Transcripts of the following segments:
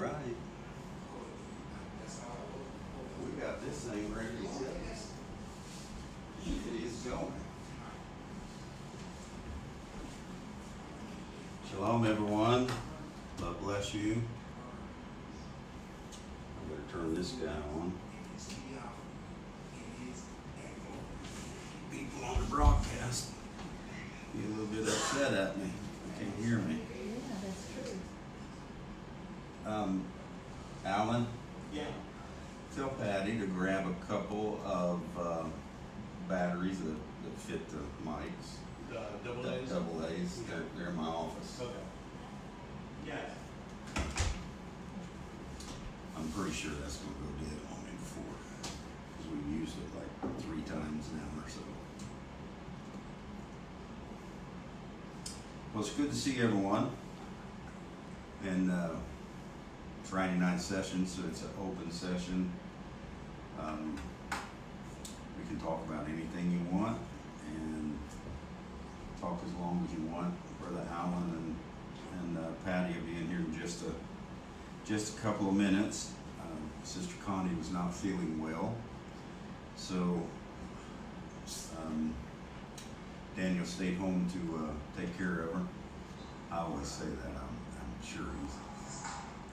right. We got this thing ready to go. It is going. Shalom, everyone. God bless you. I better turn this guy on. People on the broadcast be a little bit upset at me. They can't hear me. Yeah, that's true. Alan? Yeah. Tell Patty to grab a couple of batteries that fit the mics. Double A's? Double A's. They're in my office. Okay. Yes. I'm pretty sure that's going to go dead on me before. Because we've used it like 3 times now or so. Well, it's good to see everyone. And Friday night session, so it's an open session. We can talk about anything you want and talk as long as you want. Brother Alan and Patty will be in here in just a couple of minutes. Sister Connie was not feeling well, so Daniel stayed home to take care of her. I always say that. I'm sure he's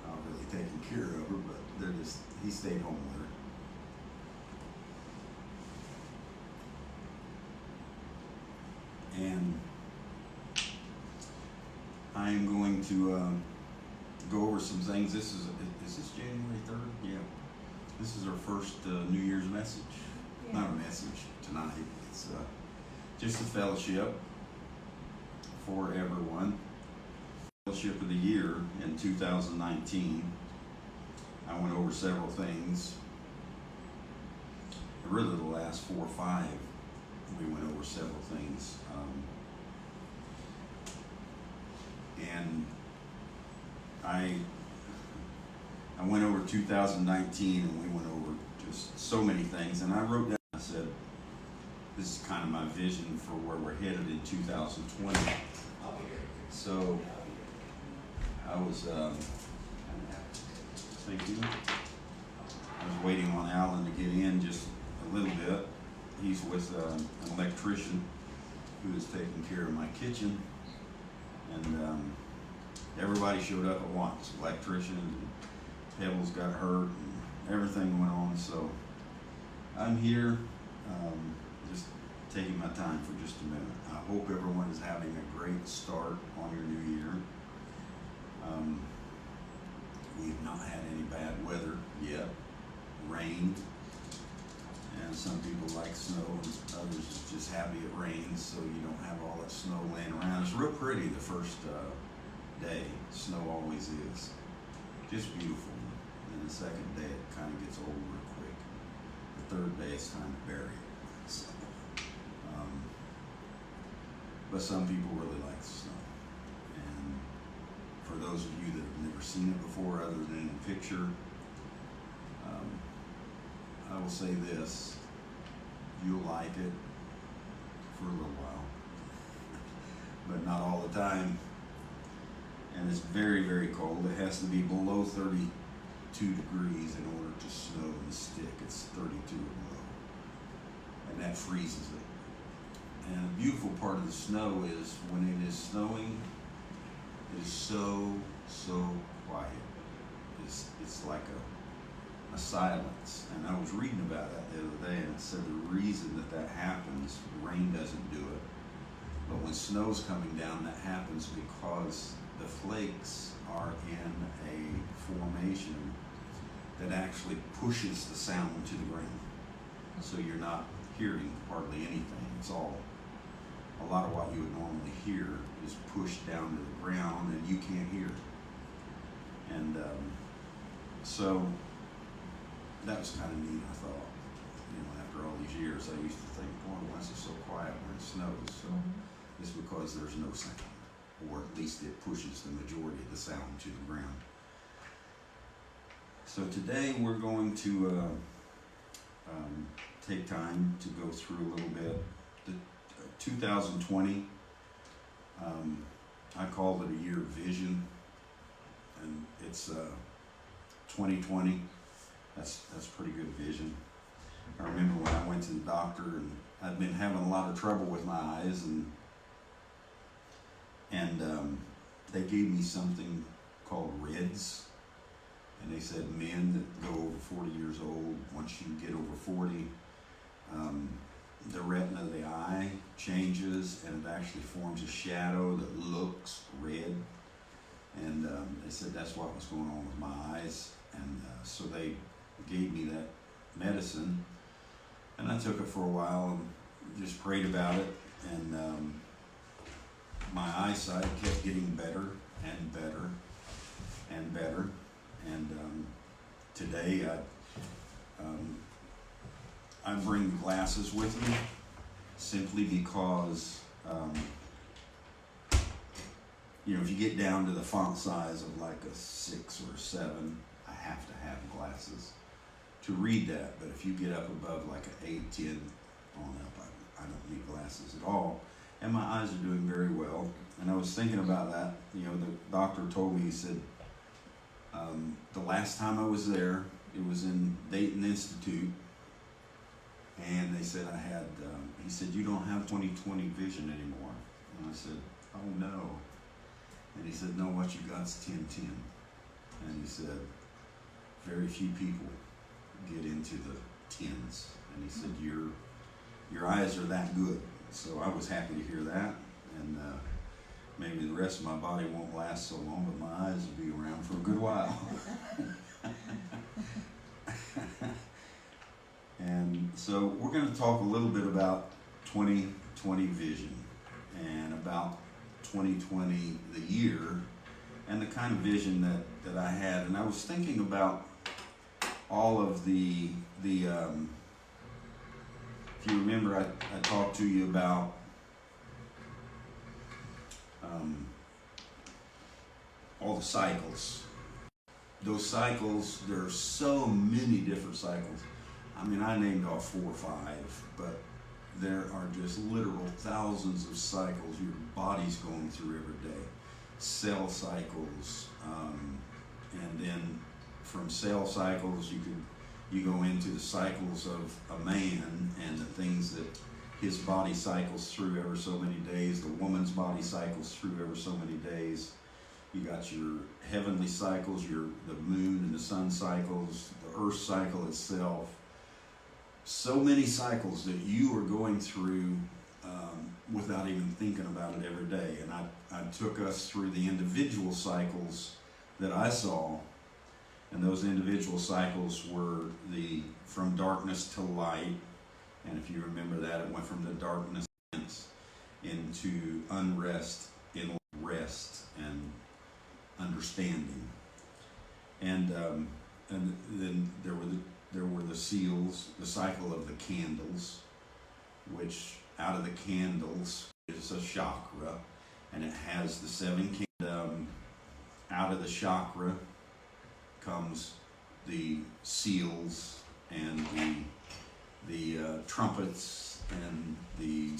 not really taking care of her, but he stayed home with her. And I am going to go over some things. Is this January 3rd? Yeah. This is our first New Year's message. Yeah. Not a message tonight. It's just a fellowship for everyone. Fellowship of the year in 2019. I went over several things. Really, the last 4 or 5, we went over several things. And I went over 2019, and we went over just so many things. And I wrote down, I said, this is kind of my vision for where we're headed in 2020. So I was, thank you. I was waiting on Alan to get in just a little bit. He's with an electrician who is taking care of my kitchen. And everybody showed up at once. Electrician, and Pebbles got hurt, and everything went on. So I'm here just taking my time for just a minute. I hope everyone is having a great start on your new year. We've not had any bad weather yet. Rain. And some people like snow, and others are just happy it rains so you don't have all that snow laying around. It's real pretty the first day. Snow always is. Just beautiful. And the second day it kind of gets old real quick. The third day it's time to bury it. So, but some people really like the snow. And for those of you that have never seen it before other than in a picture, I will say this, you'll like it for a little while, but not all the time. And it's very, very cold. It has to be below 32 degrees in order to snow and stick. It's 32 or below, and that freezes it. And the beautiful part of the snow is when it is snowing, it is so quiet. It's like a silence. And I was reading about that the other day, and it said the reason that happens, rain doesn't do it, but when snow's coming down, that happens because the flakes are in a formation that actually pushes the sound to the ground. So you're not hearing hardly anything. It's all, a lot of what you would normally hear is pushed down to the ground, and you can't hear it. And so that was kind of neat, I thought. After all these years, I used to think, boy, why is it so quiet when it snows? So it's because there's no sound, or at least it pushes the majority of the sound to the ground. So today we're going to take time to go through a little bit. The 2020, I called it a year of vision, and it's 2020. That's pretty good vision. I remember when I went to the doctor and I'd been having a lot of trouble with my eyes, and they gave me something called REDS, and they said men that go over 40 years old, once you get over 40, the retina of the eye changes and it actually forms a shadow that looks red. And they said that's what was going on with my eyes. And so they gave me that medicine. And I took it for a while and just prayed about it. And my eyesight kept getting better and better and better. And today I bring glasses with me simply because, if you get down to the font size of like a 6 or 7, I have to have glasses to read that. But if you get up above like an 8, 10 on up, I don't need glasses at all. And my eyes are doing very well. And I was thinking about that. The doctor told me, he said, the last time I was there, it was in Dayton Institute. And they said I had, he said, you don't have 20/20 vision anymore. And I said, oh no. And he said, no, what you got's 10/10. And he said, very few people get into the 10s. And he said, your eyes are that good. So I was happy to hear that. And maybe the rest of my body won't last so long, but my eyes will be around for a good while. And so we're going to talk a little bit about 2020 vision and about 2020, the year, and the kind of vision that I had. And I was thinking about all of the if you remember, I talked to you about all the cycles. Those cycles, there are so many different cycles. I mean, I named off 4 or 5, but there are just literal thousands of cycles your body's going through every day. Cell cycles, and then from cell cycles you go into the cycles of a man and the things that his body cycles through every so many days. The woman's body cycles through every so many days. You got your heavenly cycles, the moon and the sun cycles, the earth cycle itself. So many cycles that you are going through without even thinking about it every day. And I took us through the individual cycles that I saw, and those individual cycles were from darkness to light. And if you remember that, it went from the darkness into unrest, in rest and understanding. And then there were the seals, the cycle of the candles, which out of the candles is a chakra, and it has the 7 candles. Out of the chakra comes the seals and the trumpets and the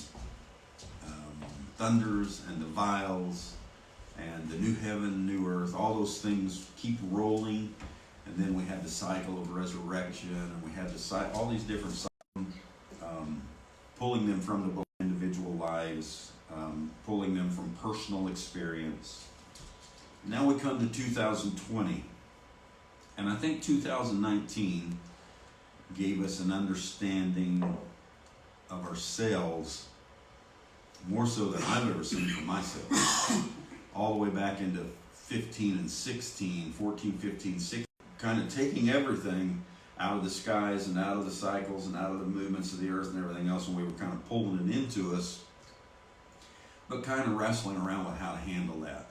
thunders and the vials and the new heaven, new earth. All those things keep rolling. And then we had the cycle of resurrection, and we had all these different cycles, pulling them from the individual lives, pulling them from personal experience. Now we come to 2020, and I think 2019 gave us an understanding of ourselves more so than I've ever seen for myself. All the way back into 15 and 16, 14, 15, 16. Kind of taking everything out of the skies and out of the cycles and out of the movements of the earth and everything else, and we were kind of pulling it into us, but kind of wrestling around with how to handle that,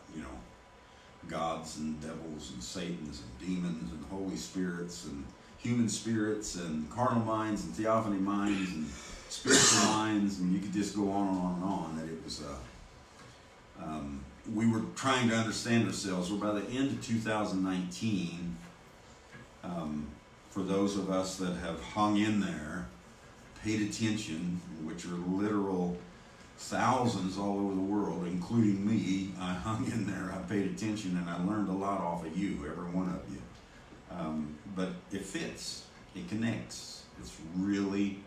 gods and devils and satans and demons and holy spirits and human spirits and carnal minds and theophany minds and spiritual minds, and you could just go on and on and on. That it was we were trying to understand ourselves. Well, by the end of 2019, for those of us that have hung in there, paid attention, which are literal thousands all over the world, including me, I hung in there, I paid attention, and I learned a lot off of you, every one of you. it fits. It connects. It's really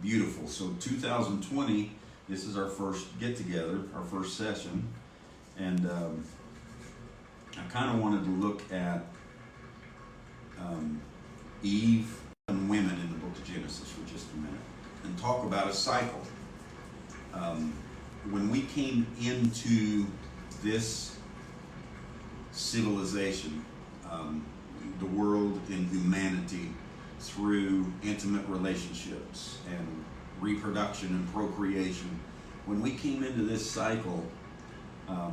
beautiful. So 2020, this is our first get together, our first session, and I kind of wanted to look at Eve and women in the book of Genesis for just a minute and talk about a cycle. When we came into this civilization, the world and humanity, through intimate relationships and reproduction and procreation, when we came into this cycle, I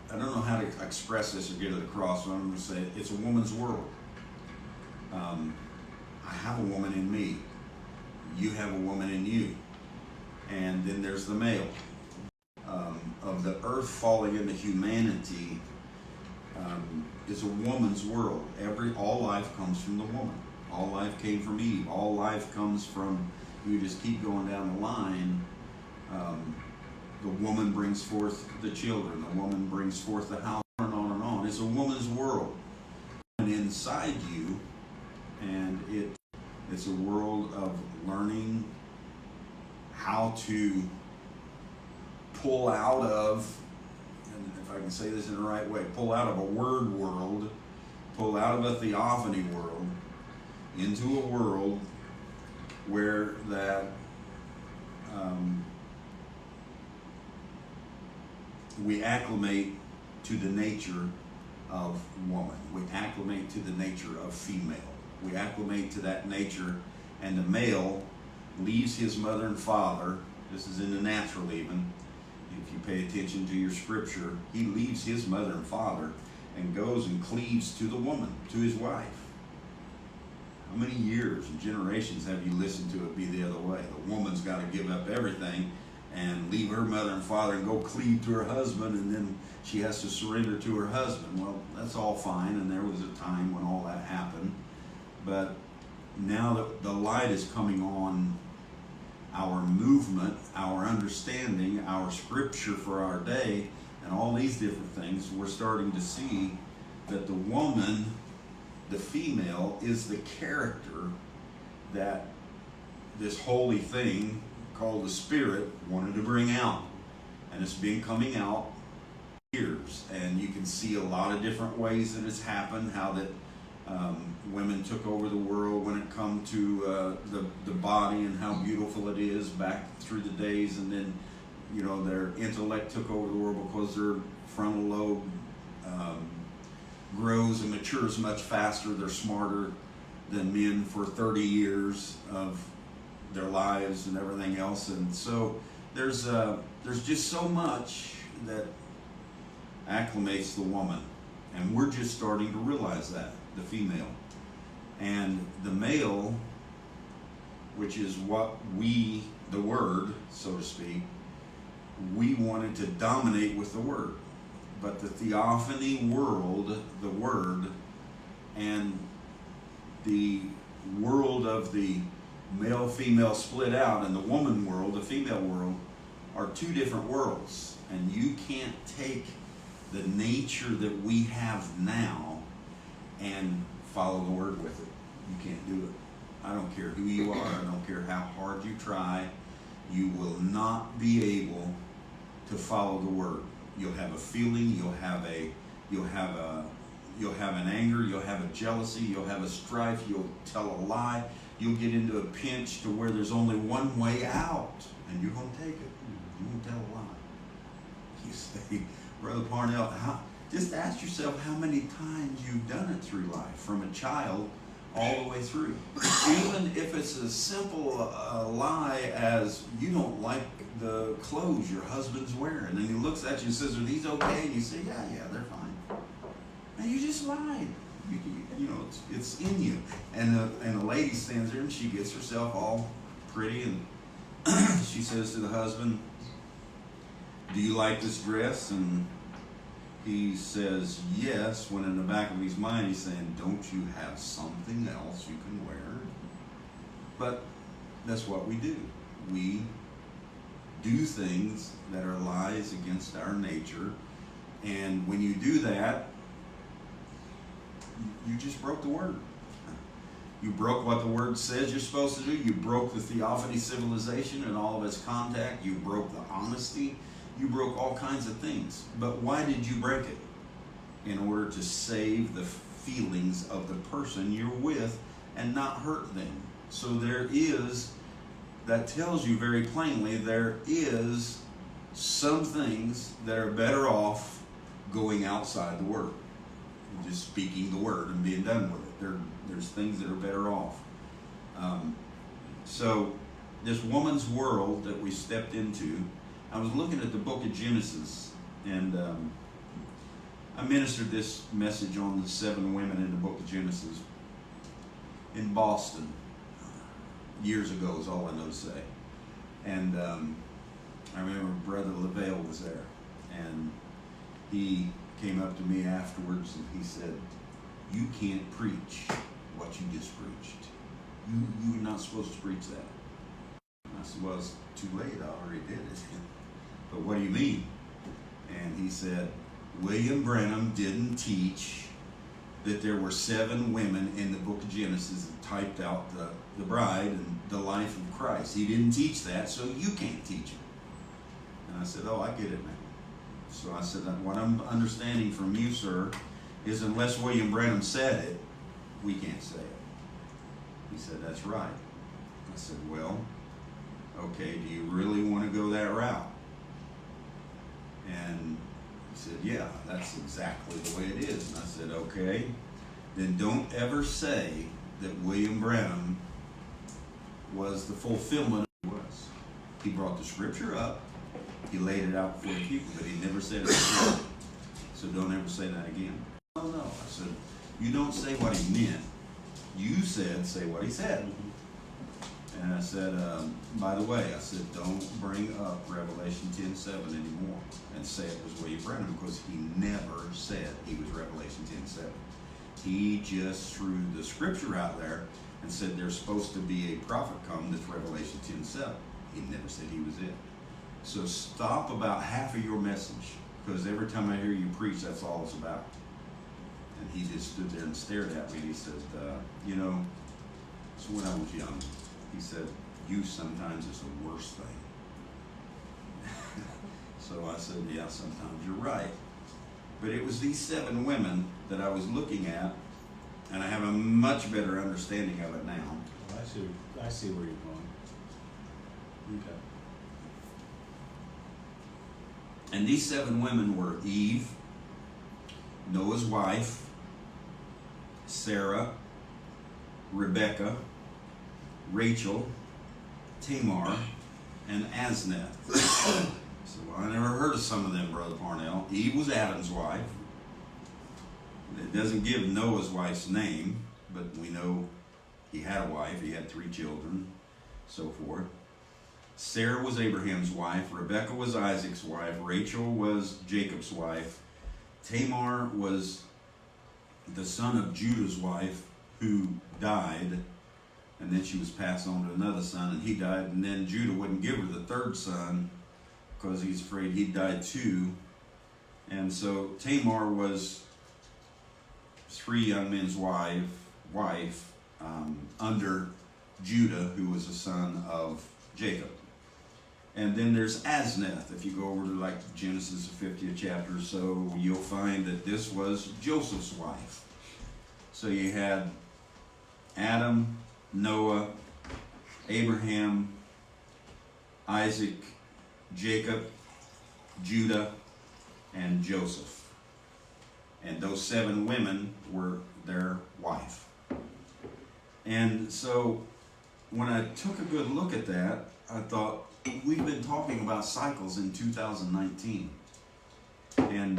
don't know how to express this or get it across, but I'm going to say it's a woman's world. I have a woman in me. You have a woman in you. And then there's the male. Of the earth falling into humanity, it's a woman's world. All life comes from the woman. All life came from Eve. All life comes from, you just keep going down the line. The woman brings forth the children. The woman brings forth the house, and on and on. It's a woman's world. And inside you, and it's a world of learning how to pull out of, and if I can say this in the right way, pull out of a word world, pull out of a theophany world, into a world where that we acclimate to the nature of woman. We acclimate to the nature of female. We acclimate to that nature, and the male leaves his mother and father. This is in the natural even. If you pay attention to your scripture, he leaves his mother and father and goes and cleaves to the woman, to his wife. How many years and generations have you listened to it be the other way? The woman's got to give up everything and leave her mother and father and go cleave to her husband, and then she has to surrender to her husband. Well, that's all fine, and there was a time when all that happened. But now that the light is coming on our movement, our understanding, our scripture for our day, and all these different things, we're starting to see that the woman, the female, is the character that this holy thing called the Spirit wanted to bring out. And it's been coming out years, and you can see a lot of different ways that it's happened, how that women took over the world when it come to the body and how beautiful it is back through the days, and then their intellect took over the world because their frontal lobe grows and matures much faster. They're smarter than men for 30 years of their lives and everything else, and so there's just so much that acclimates the woman, and we're just starting to realize that, the female. And the male, which is what we, the Word, so to speak, we wanted to dominate with the Word. But the theophany world, the Word, and the world of the male-female split out, and the woman world, the female world, are two different worlds. And you can't take the nature that we have now and follow the Word with it. You can't do it. I don't care who you are. I don't care how hard you try. You will not be able to follow the Word. You'll have a feeling. You'll have an anger. You'll have a jealousy. You'll have a strife. You'll tell a lie. You'll get into a pinch to where there's only one way out, and you're going to take it. You won't tell a lie. You say, Brother Parnell, just ask yourself how many times you've done it through life, from a child all the way through. Even if it's as simple a lie as you don't like the clothes your husband's wearing, and he looks at you and says, "Are these okay?" And you say, "Yeah, they're fine." And you just lied. It's in you. And the lady stands there and she gets herself all pretty, and she says to the husband, "Do you like this dress?" And he says yes, when in the back of his mind he's saying, "Don't you have something else you can wear?" But that's what we do. We do things that are lies against our nature. And when you do that, you just broke the word. You broke what the word says you're supposed to do. You broke the theophany civilization and all of its contact. You broke the honesty. You broke all kinds of things. But why did you break it? In order to save the feelings of the person you're with and not hurt them. So that tells you very plainly, there is some things that are better off going outside the word. Just speaking the word and being done with it. There's things that are better off. So this woman's world that we stepped into, I was looking at the book of Genesis, and I ministered this message on the 7 women in the book of Genesis in Boston years ago, is all I know to say. And I remember Brother LaVale was there, and he came up to me afterwards and he said, "You can't preach what you just preached. You're not supposed to preach that." And I said, "Well, it's too late. I already did it." "But what do you mean?" And he said, "William Branham didn't teach that there were 7 women in the book of Genesis that typed out the bride and the life of Christ. He didn't teach that, so you can't teach it." And I said, "Oh, I get it now." So I said, "What I'm understanding from you, sir, is unless William Branham said it, we can't say it." He said, "That's right." I said, "Well, okay, do you really want to go that route?" And he said, "Yeah, that's exactly the way it is." And I said, "Okay, then don't ever say that William Branham was the fulfillment of what he was. He brought the scripture up, he laid it out for the people, but he never said it before. So don't ever say that again." "Oh, no." I said, "You don't say what he meant. You said, say what he said." And I said, "By the way," I said, "don't bring up Revelation 10:7 anymore and say it was William Branham, because he never said he was Revelation 10:7. He just threw the scripture out there and said there's supposed to be a prophet come that's Revelation 10:7. He never said he was it. So stop about half of your message, because every time I hear you preach, that's all it's about." And he just stood there and stared at me, and he said, so when I was young, he said, "You sometimes is the worst thing." So I said, "Yeah, sometimes you're right." But it was these 7 women that I was looking at, and I have a much better understanding of it now. I see where you're going. Okay. And these 7 women were Eve, Noah's wife, Sarah, Rebecca, Rachel, Tamar, and Asneth. So I never heard of some of them, Brother Parnell. Eve was Adam's wife. It doesn't give Noah's wife's name, but we know he had a wife. He had 3 children, so forth. Sarah was Abraham's wife. Rebecca was Isaac's wife. Rachel was Jacob's wife. Tamar was the son of Judah's wife, who died, and then she was passed on to another son, and he died, and then Judah wouldn't give her the 3rd son because he's afraid he'd die too. And so Tamar was 3 young men's wife under Judah, who was a son of Jacob. And then there's Asneth. If you go over to like Genesis, the 50th chapter or so, you'll find that this was Joseph's wife. So you had Adam, Noah, Abraham, Isaac, Jacob, Judah, and Joseph. And those 7 women were their wife. And so when I took a good look at that, I thought, we've been talking about cycles in 2019. And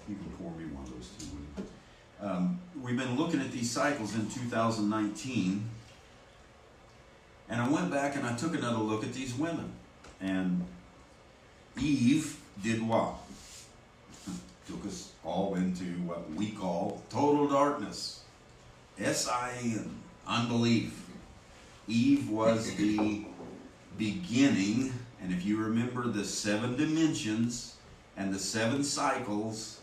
you can pour me one of those too. We've been looking at these cycles in 2019. And I went back and I took another look at these women. And Eve did what? Took us all into what we call total darkness. S-I-N, unbelief. Eve was the beginning, and if you remember the 7 dimensions and the 7 cycles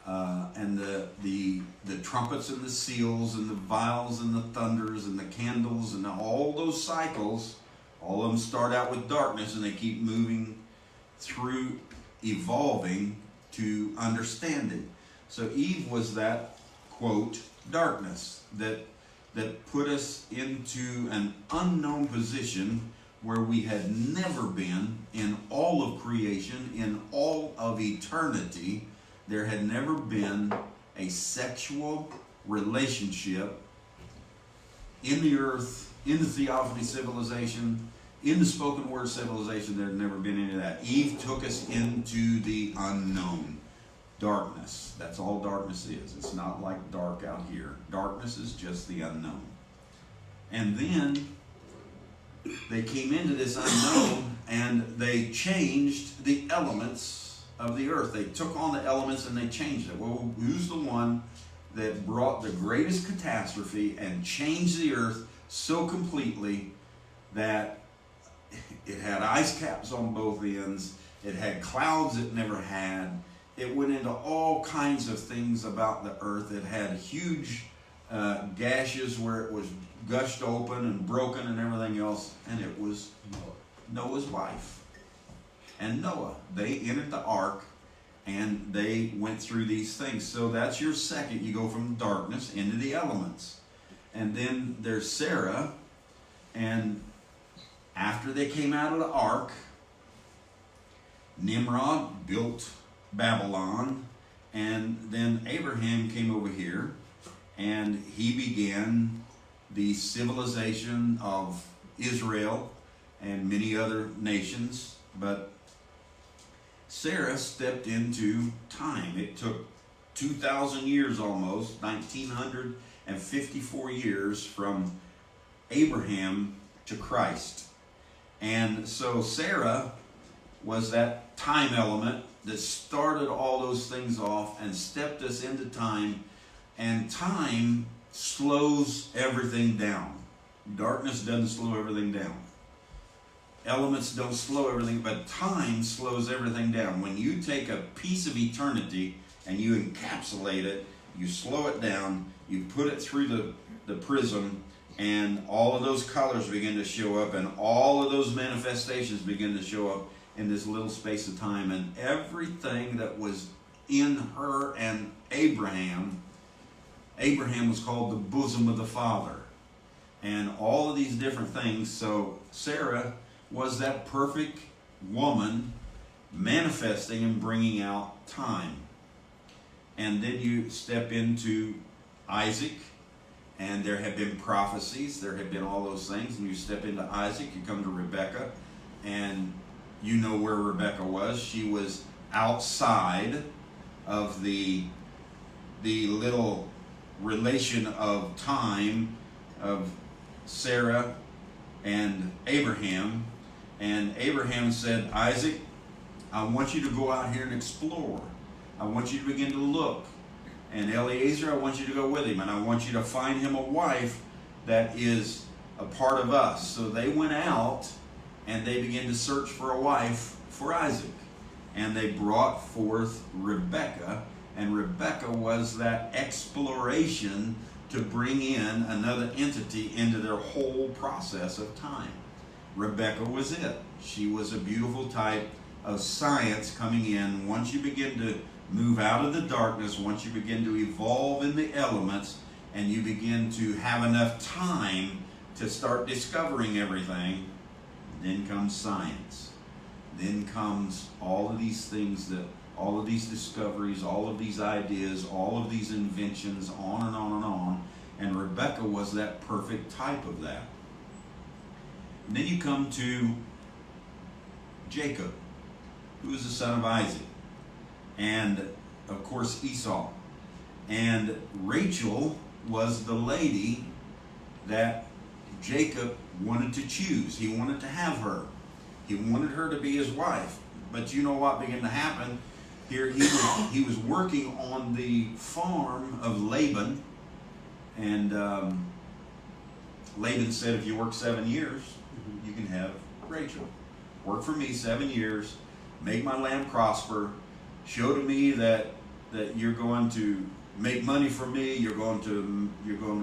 and the the trumpets and the seals and the vials and the thunders and the candles and all those cycles, all of them start out with darkness and they keep moving through, evolving to understanding. So Eve was that, quote, darkness that put us into an unknown position where we had never been in all of creation, in all of eternity. There had never been a sexual relationship in the earth, in the theophany civilization, in the spoken word civilization. There had never been any of that. Eve took us into the unknown. Darkness. That's all darkness is. It's not like dark out here. Darkness is just the unknown. And then they came into this unknown and they changed the elements of the earth. They took on the elements and they changed it. Well, who's the one that brought the greatest catastrophe and changed the earth so completely that it had ice caps on both ends, it had clouds it never had, it went into all kinds of things about the earth. It had huge gashes where it was gushed open and broken and everything else, and it was Noah's wife and Noah. They entered the ark and they went through these things. So that's your second. You go from darkness into the elements. And then there's Sarah, and after they came out of the ark, Nimrod built Babylon, and then Abraham came over here and he began the civilization of Israel and many other nations. But Sarah stepped into time. It took 2,000 years almost, 1954 years from Abraham to Christ. And so Sarah was that time element that started all those things off and stepped us into time. And time slows everything down. Darkness doesn't slow everything down. Elements don't slow everything, but time slows everything down. When you take a piece of eternity and you encapsulate it, you slow it down, you put it through the prism, and all of those colors begin to show up, and all of those manifestations begin to show up in this little space of time. And everything that was in her and Abraham was called the bosom of the Father. And all of these different things. So Sarah was that perfect woman manifesting and bringing out time. And then you step into Isaac, and there have been prophecies, there have been all those things, and you step into Isaac, you come to Rebekah, and you know where Rebekah was. She was outside of the little relation of time of Sarah and Abraham. And Abraham said, Isaac, I want you to go out here and explore. I want you to begin to look. And Eliezer, I want you to go with him. And I want you to find him a wife that is a part of us. So they went out and they began to search for a wife for Isaac. And they brought forth Rebekah. And Rebekah was that exploration to bring in another entity into their whole process of time. Rebekah was it. She was a beautiful type of science coming in. Once you begin to move out of the darkness, once you begin to evolve in the elements, and you begin to have enough time to start discovering everything, then comes science. Then comes all of these things, that all of these discoveries, all of these ideas, all of these inventions, on and on and on. And Rebekah was that perfect type of that. And then you come to Jacob, who is the son of Isaac, and of course Esau. And Rachel was the lady that Jacob wanted to choose. He wanted to have her. He wanted her to be his wife. But you know what began to happen? Here he was working on the farm of Laban, and Laban said, if you work 7 years, you can have Rachel. Work for me 7 years, make my land prosper, show to me that that you're going to make money for me. You're going to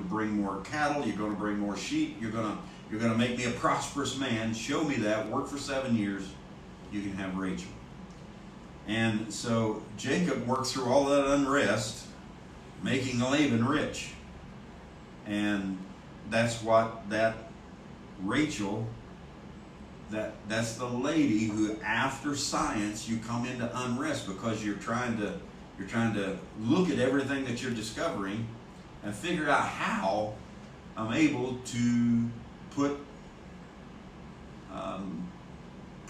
bring more cattle. You're going to bring more sheep. You're going to make me a prosperous man. Show me that. Work for 7 years. You can have Rachel. And so Jacob worked through all that unrest, making Laban rich. And that's what that Rachel, that's the lady who, after science, you come into unrest because you're trying to look at everything that you're discovering and figure out how I'm able to put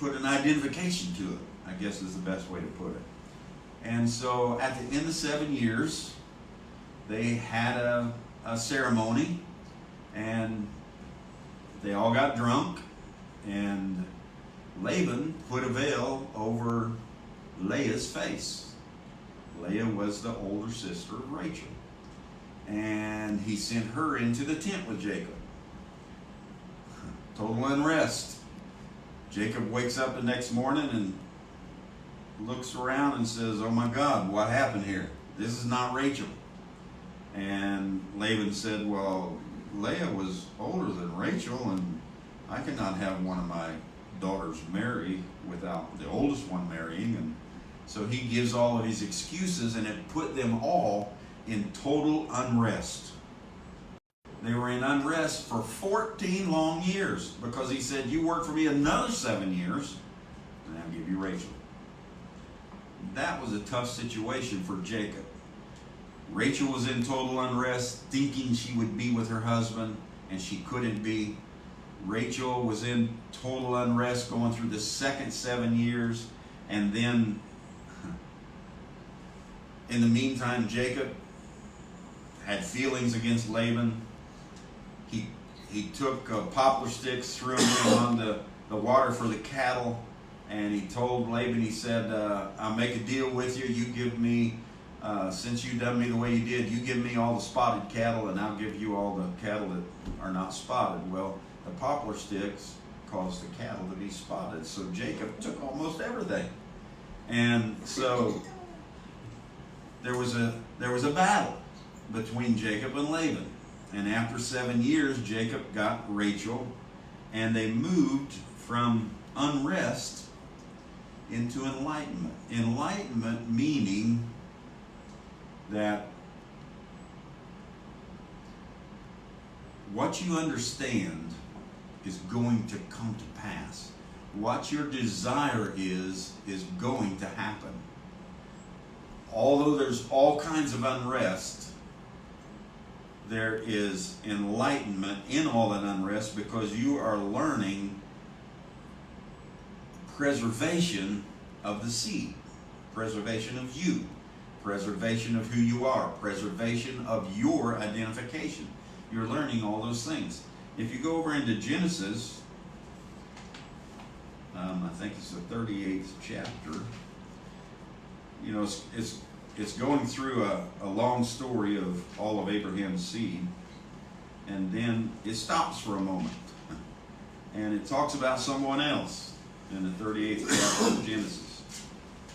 an identification to it, I guess is the best way to put it. And so at the end of 7 years, they had a ceremony, and they all got drunk, and Laban put a veil over Leah's face. Leah was the older sister of Rachel. And he sent her into the tent with Jacob. Total unrest. Jacob wakes up the next morning and looks around and says, "Oh my God, what happened here? This is not Rachel." And Laban said, "Well, Leah was older than Rachel, and I cannot have one of my daughters marry without the oldest one marrying." And so he gives all of his excuses, and it put them all in total unrest. They were in unrest for 14 long years because he said, "You work for me another 7 years, and I'll give you Rachel." That was a tough situation for Jacob. Rachel was in total unrest, thinking she would be with her husband, and she couldn't be. Rachel was in total unrest going through the second 7 years, and then in the meantime, Jacob had feelings against Laban. He took poplar sticks, threw them on the water for the cattle, and he told Laban, he said, "I'll make a deal with you. You give me, since you done me the way you did, you give me all the spotted cattle, and I'll give you all the cattle that are not spotted." Well, the poplar sticks caused the cattle to be spotted, so Jacob took almost everything. And so there was a battle between Jacob and Laban. And after 7 years, Jacob got Rachel, and they moved from unrest into enlightenment. Enlightenment meaning that what you understand is going to come to pass. What your desire is going to happen. Although there's all kinds of unrest, there is enlightenment in all that unrest because you are learning preservation of the seed, preservation of you, preservation of who you are, preservation of your identification. You're learning all those things. If you go over into Genesis, I think it's the 38th chapter, you know, it's going through a long story of all of Abraham's seed, and then it stops for a moment, and it talks about someone else in the 38th chapter of Genesis,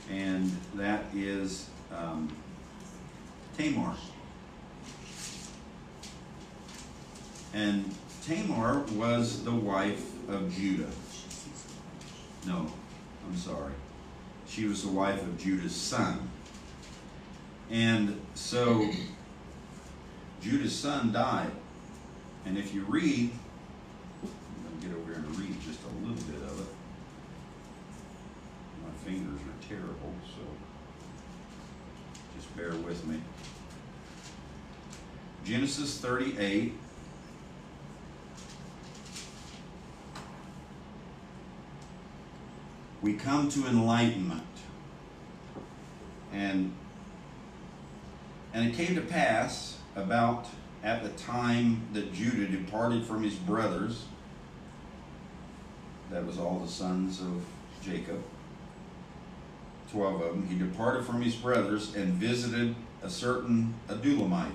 and that is Tamar. And Tamar was the wife of Judah. No, I'm sorry. She was the wife of Judah's son. And so Judah's son died. And if you read, I'm going to get over here and read just a little bit of it. My fingers are terrible, so just bear with me. Genesis 38. We come to enlightenment. And it came to pass about at the time that Judah departed from his brothers, that was all the sons of Jacob, 12 of them, he departed from his brothers and visited a certain Adulamite,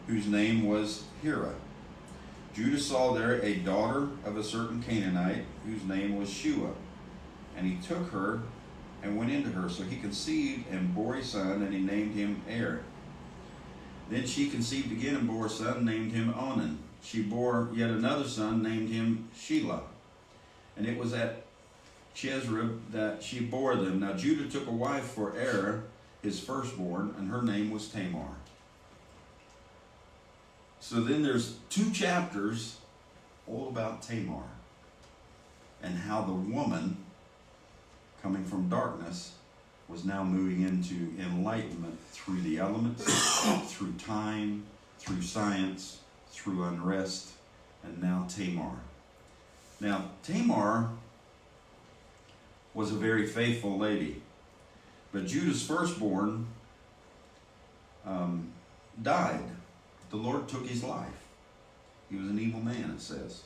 whose name was Hira. Judah saw there a daughter of a certain Canaanite, whose name was Shua, and he took her and went into her. So he conceived and bore a son, and he named him Er. Then she conceived again and bore a son, and named him Onan. She bore yet another son, named him Shelah. And it was at Chezrib that she bore them. Now Judah took a wife for Er, his firstborn, and her name was Tamar. So then there's 2 chapters all about Tamar and how the woman coming from darkness was now moving into enlightenment through the elements, through time, through science, through unrest, and now Tamar. Now, Tamar was a very faithful lady, but Judah's firstborn died. The Lord took his life. He was an evil man, it says.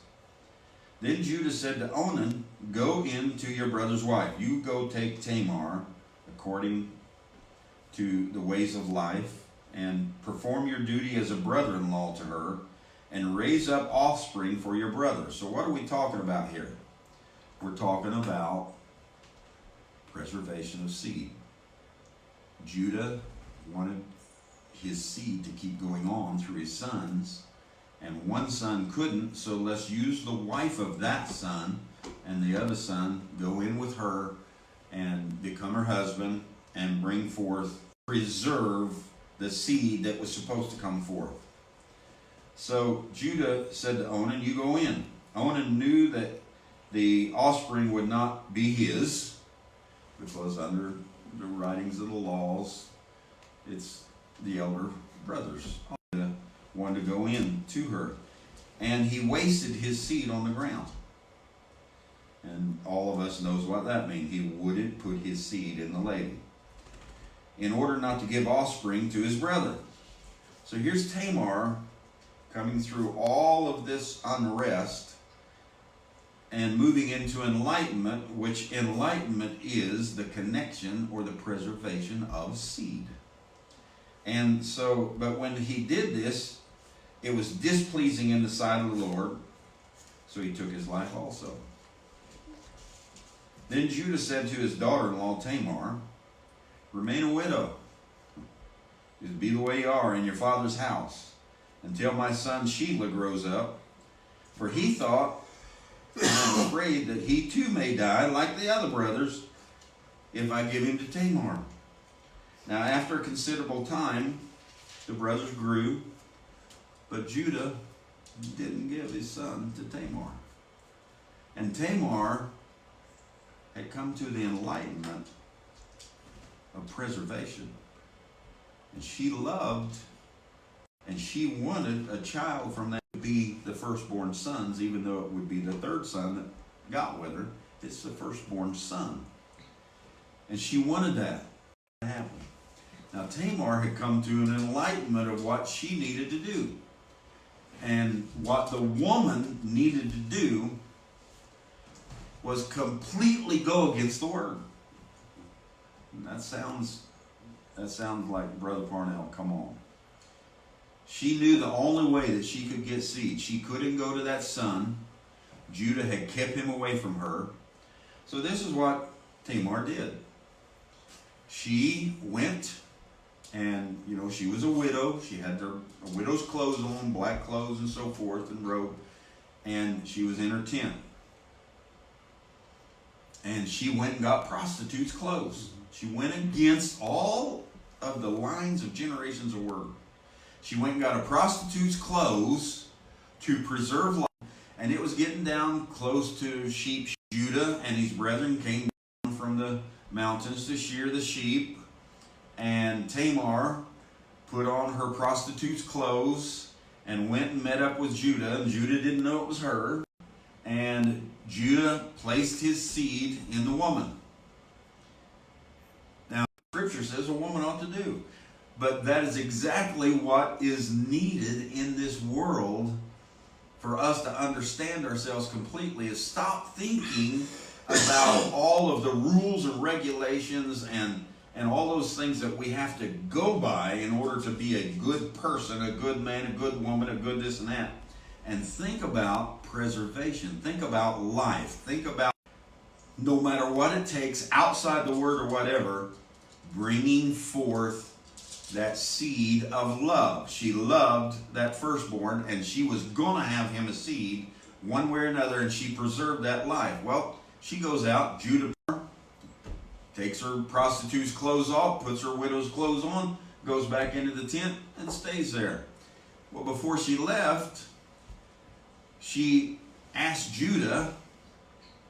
Then Judah said to Onan, go in to your brother's wife. You go take Tamar according to the ways of life, and perform your duty as a brother-in-law to her, and raise up offspring for your brother. So what are we talking about here? We're talking about preservation of seed. Judah wanted his seed to keep going on through his sons, and one son couldn't, so let's use the wife of that son, and the other son go in with her and become her husband and bring forth, preserve the seed that was supposed to come forth. So Judah said to Onan, you go in. Onan knew that the offspring would not be his, because under the writings of the laws, it's the elder brothers. Judah wanted to go in to her, and he wasted his seed on the ground. And all of us knows what that means. He wouldn't put his seed in the lady, in order not to give offspring to his brother. So here's Tamar coming through all of this unrest and moving into enlightenment, which enlightenment is the connection or the preservation of seed. And so, but when he did this, it was displeasing in the sight of the Lord, so he took his life also. Then Judah said to his daughter-in-law Tamar, remain a widow. Just be the way you are in your father's house until my son Shelah grows up. For he thought, I'm afraid that he too may die like the other brothers if I give him to Tamar. Now after a considerable time, the brothers grew, but Judah didn't give his son to Tamar. And Tamar had come to the enlightenment of preservation. And she loved and she wanted a child from that to be the firstborn sons, even though it would be the third son that got with her. It's the firstborn son. And she wanted that to happen. Now Tamar had come to an enlightenment of what she needed to do. And what the woman needed to do was completely go against the word. And that sounds like Brother Parnell. Come on. She knew the only way that she could get seed. She couldn't go to that son. Judah had kept him away from her. So this is what Tamar did. She went, and she was a widow. She had a widow's clothes on, black clothes and so forth, and robe. And she was in her tent. And she went and got prostitutes' clothes. She went against all of the lines of generations of word. She went and got a prostitute's clothes to preserve life. And it was getting down close to sheep. Judah and his brethren came down from the mountains to shear the sheep. And Tamar put on her prostitute's clothes and went and met up with Judah. And Judah didn't know it was her. And Judah placed his seed in the woman. Now, Scripture says a woman ought to do. But that is exactly what is needed in this world for us to understand ourselves completely, is stop thinking about all of the rules and regulations and all those things that we have to go by in order to be a good person, a good man, a good woman, a good this and that. And think about preservation. Think about life. Think about no matter what it takes, outside the word or whatever, bringing forth that seed of love. She loved that firstborn, and she was going to have him a seed one way or another, and she preserved that life. Well, she goes out, Judah takes her prostitute's clothes off, puts her widow's clothes on, goes back into the tent, and stays there. Well, before she left, she asked Judah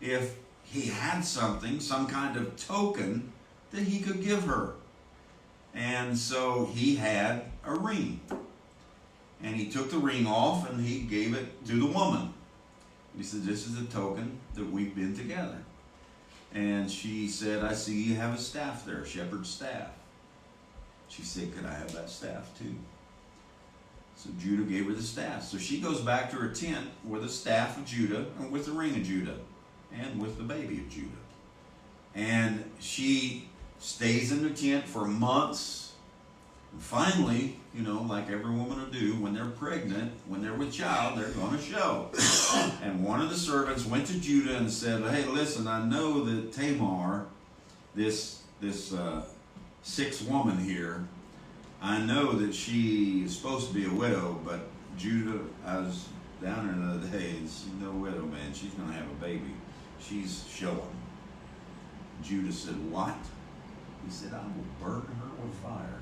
if he had something, some kind of token that he could give her. And so he had a ring. And he took the ring off and he gave it to the woman. He said, this is a token that we've been together. And she said, I see you have a staff there, a shepherd's staff. She said, could I have that staff too? So Judah gave her the staff. So she goes back to her tent with the staff of Judah and with the ring of Judah and with the baby of Judah. And she stays in the tent for months. And finally, you know, like every woman will do, when they're pregnant, when they're with child, they're going to show. And one of the servants went to Judah and said, hey, listen, I know that Tamar, this sixth woman here, I know that she is supposed to be a widow, but Judah, I was down there the other day, and she's no widow, man. She's going to have a baby. She's showing. Judah said, what? He said, I will burn her with fire.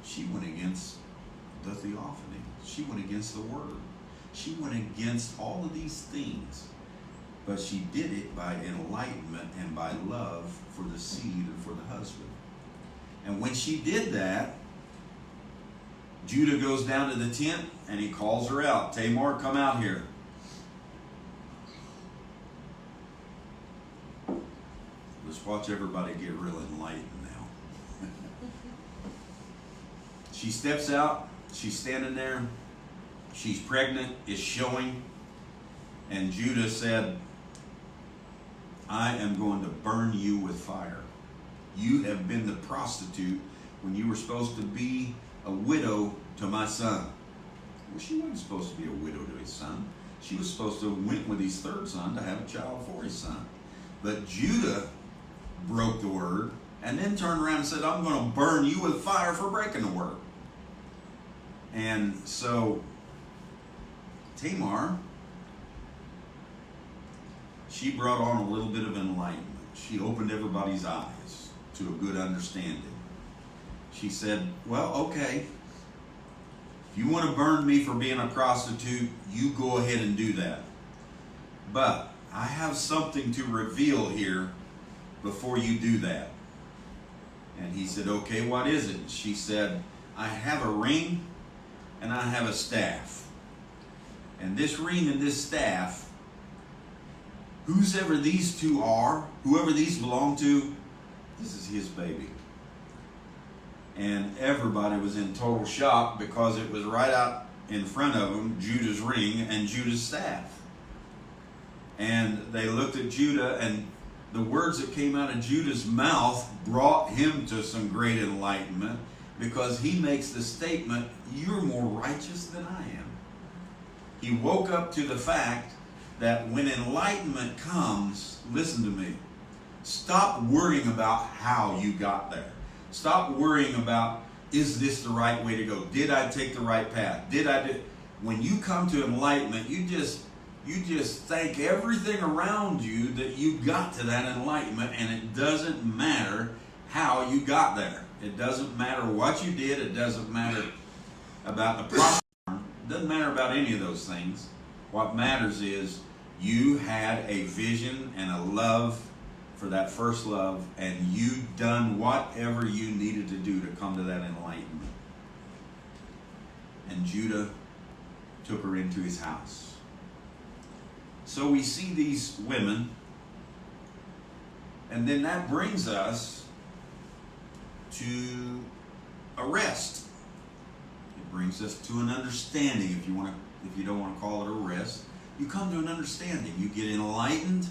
She went against the theophany. She went against the word. She went against all of these things. But she did it by enlightenment and by love for the seed and for the husband. And when she did that, Judah goes down to the tent and he calls her out. Tamar, come out here. Let's watch everybody get real enlightened now. She steps out. She's standing there. She's pregnant. It's showing. And Judah said, I am going to burn you with fire. You have been the prostitute when you were supposed to be a widow to my son. Well, she wasn't supposed to be a widow to his son. She was supposed to went with his third son to have a child for his son. But Judah broke the word and then turned around and said, I'm going to burn you with fire for breaking the word. And so Tamar, she brought on a little bit of enlightenment. She opened everybody's eyes to a good understanding. She said, well, okay, if you want to burn me for being a prostitute, you go ahead and do that. But I have something to reveal here before you do that. And he said, okay, what is it? She said, I have a ring and I have a staff. And this ring and this staff, whoever these two are, whoever these belong to, this is his baby. And everybody was in total shock because it was right out in front of them, Judah's ring and Judah's staff. And they looked at Judah, and the words that came out of Judah's mouth brought him to some great enlightenment, because he makes the statement, you're more righteous than I am. He woke up to the fact that when enlightenment comes, listen to me, stop worrying about how you got there. Stop worrying about, is this the right way to go? Did I take the right path? When you come to enlightenment, you just thank everything around you that you got to that enlightenment, and it doesn't matter how you got there. It doesn't matter what you did. It doesn't matter about the process. It doesn't matter about any of those things. What matters is you had a vision and a love for that first love, and you done whatever you needed to do to come to that enlightenment. And Judah took her into his house. So we see these women, and then that brings us to a rest. It brings us to an understanding. If you don't want to call it a rest, you come to an understanding. You get enlightened.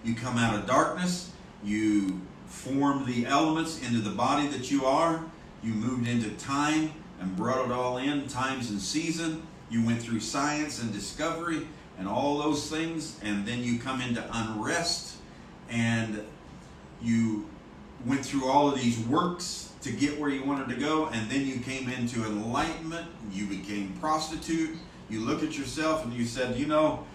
You come out of darkness. You form the elements into the body that you are. You moved into time and brought it all in, times and season. You went through science and discovery and all those things, and then you come into unrest, and you went through all of these works to get where you wanted to go, and then you came into enlightenment, you became prostitute, you look at yourself and you said, you know,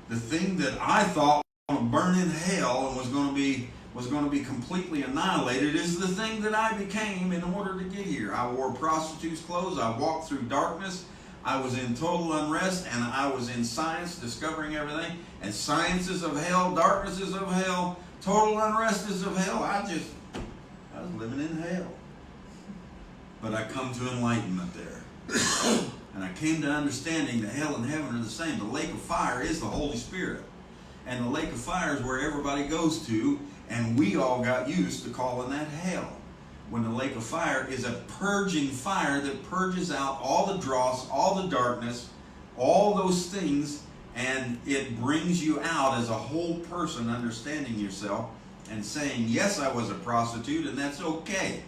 the thing that I thought was going to burn in hell and was going to be completely annihilated is the thing that I became in order to get here. I wore prostitute's clothes, I walked through darkness, I was in total unrest, and I was in science, discovering everything, and science is of hell, darkness is of hell, total unrest is of hell. I was living in hell. But I come to enlightenment there. And I came to understanding that hell and heaven are the same. The lake of fire is the Holy Spirit. And the lake of fire is where everybody goes to, and we all got used to calling that hell. When the lake of fire is a purging fire that purges out all the dross, all the darkness, all those things, and it brings you out as a whole person, understanding yourself and saying, yes, I was a prostitute, and that's okay.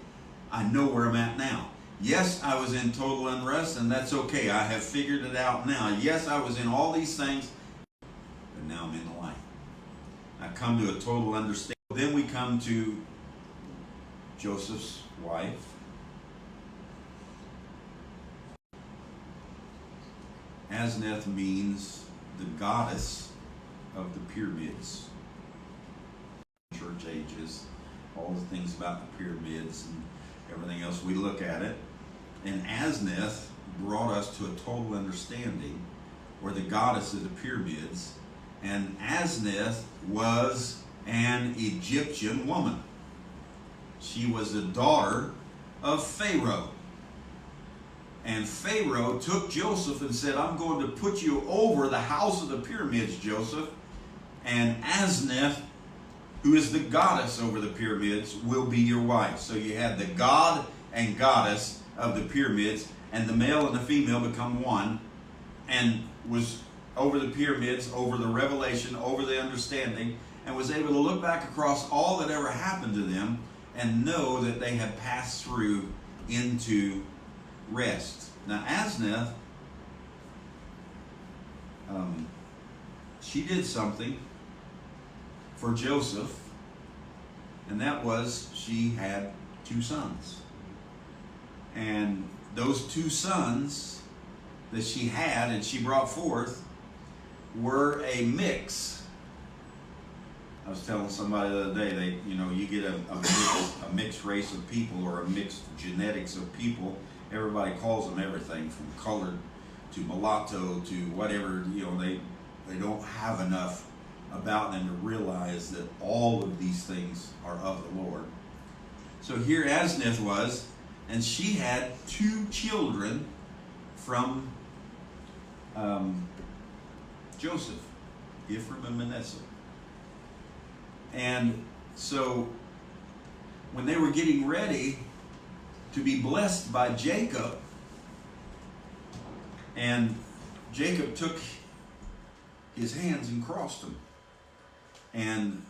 I know where I'm at now. Yes, I was in total unrest, and that's okay. I have figured it out now. Yes, I was in all these things, but now I'm in the light. I come to a total understanding. Then we come to Joseph's wife. Asenath means the goddess of the pyramids. Church ages, all the things about the pyramids and everything else, we look at it. And Asenath brought us to a total understanding, or the goddess of the pyramids. And Asenath was an Egyptian woman. She was the daughter of Pharaoh. And Pharaoh took Joseph and said, I'm going to put you over the house of the pyramids, Joseph. And Asenath, who is the goddess over the pyramids, will be your wife. So you had the god and goddess of the pyramids, and the male and the female become one, and was over the pyramids, over the revelation, over the understanding, and was able to look back across all that ever happened to them and know that they had passed through into rest. Now, Asenath, she did something for Joseph, and that was she had 2 sons. And those 2 sons that she had and she brought forth were a mix. I was telling somebody the other day, you get a mixed race of people, or a mixed genetics of people. Everybody calls them everything from colored to mulatto to whatever. They don't have enough about them to realize that all of these things are of the Lord. So here Asenath was, and she had 2 children from Joseph, Ephraim and Manasseh. And so when they were getting ready to be blessed by Jacob, and Jacob took his hands and crossed them. And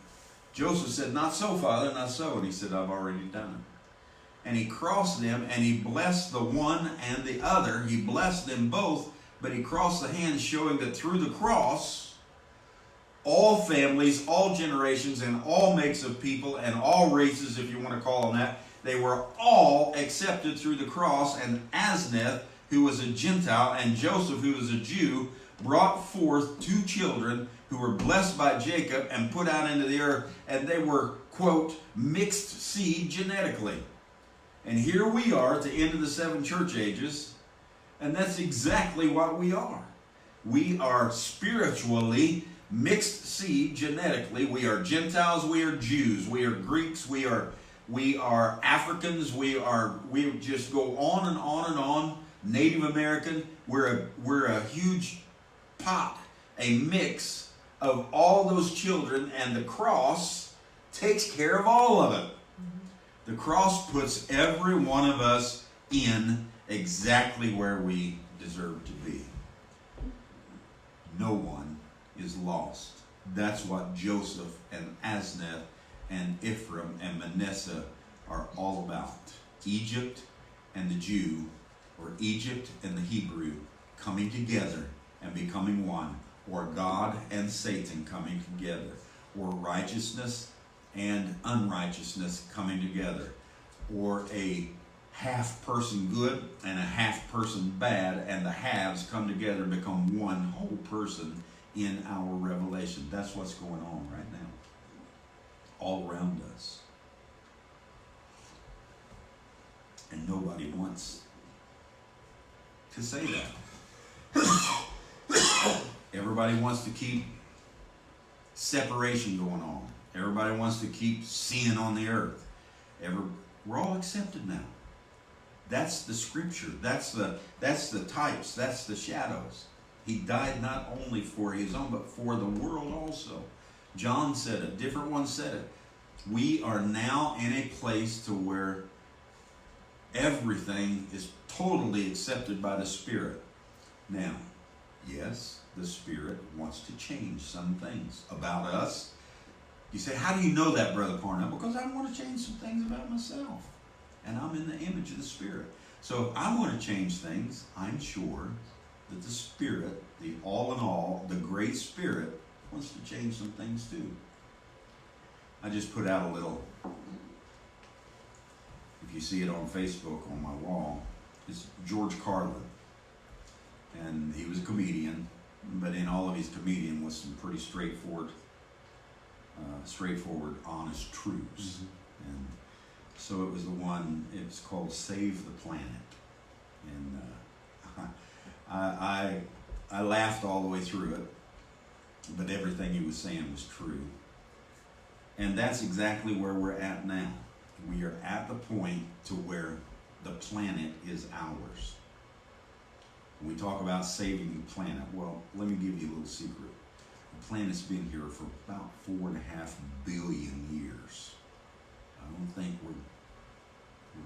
Joseph said, not so, Father, not so. And he said, I've already done it. And he crossed them, and he blessed the one and the other. He blessed them both, but he crossed the hands, showing that through the cross, all families, all generations, and all makes of people, and all races, if you want to call them that, they were all accepted through the cross. And Asenath, who was a Gentile, and Joseph, who was a Jew, brought forth 2 children who were blessed by Jacob and put out into the earth, and they were, quote, mixed seed genetically. And here we are at the end of the 7 church ages, and that's exactly what we are. We are spiritually mixed seed genetically. We are Gentiles, we are Jews, we are Greeks, we are Africans, we just go on and on and on. Native American, we're a huge pot, a mix of all those children, and the cross takes care of all of it. The cross puts every one of us in exactly where we deserve to be. No one is lost. That's what Joseph and Asenath and Ephraim and Manasseh are all about. Egypt and the Jew, or Egypt and the Hebrew, coming together and becoming one, or God and Satan coming together, or righteousness and unrighteousness coming together, or a half person good and a half person bad, and the halves come together and become one whole person in our revelation. That's what's going on right now, all around us. And nobody wants to say that. Everybody wants to keep separation going on. Everybody wants to keep sin on the earth. We're all accepted now. That's the scripture. That's the types. That's the shadows. He died not only for his own, but for the world also. John said it. Different ones said it. We are now in a place to where everything is totally accepted by the Spirit. Now, yes, the Spirit wants to change some things about us. You say, how do you know that, Brother Parnell? Because I want to change some things about myself. And I'm in the image of the Spirit. So if I want to change things, I'm sure that the Spirit, the all in all, the great Spirit, wants to change some things too. I just put out a little, if you see it on Facebook on my wall, it's George Carlin. And he was a comedian, but in all of his comedian was some pretty straightforward, honest truths. Mm-hmm. And so it was the one, it was called Save the Planet. And I laughed all the way through it, but everything he was saying was true. And that's exactly where we're at now. We are at the point to where the planet is ours. When we talk about saving the planet, well, let me give you a little secret. The planet's been here for about 4.5 billion years. I don't think we're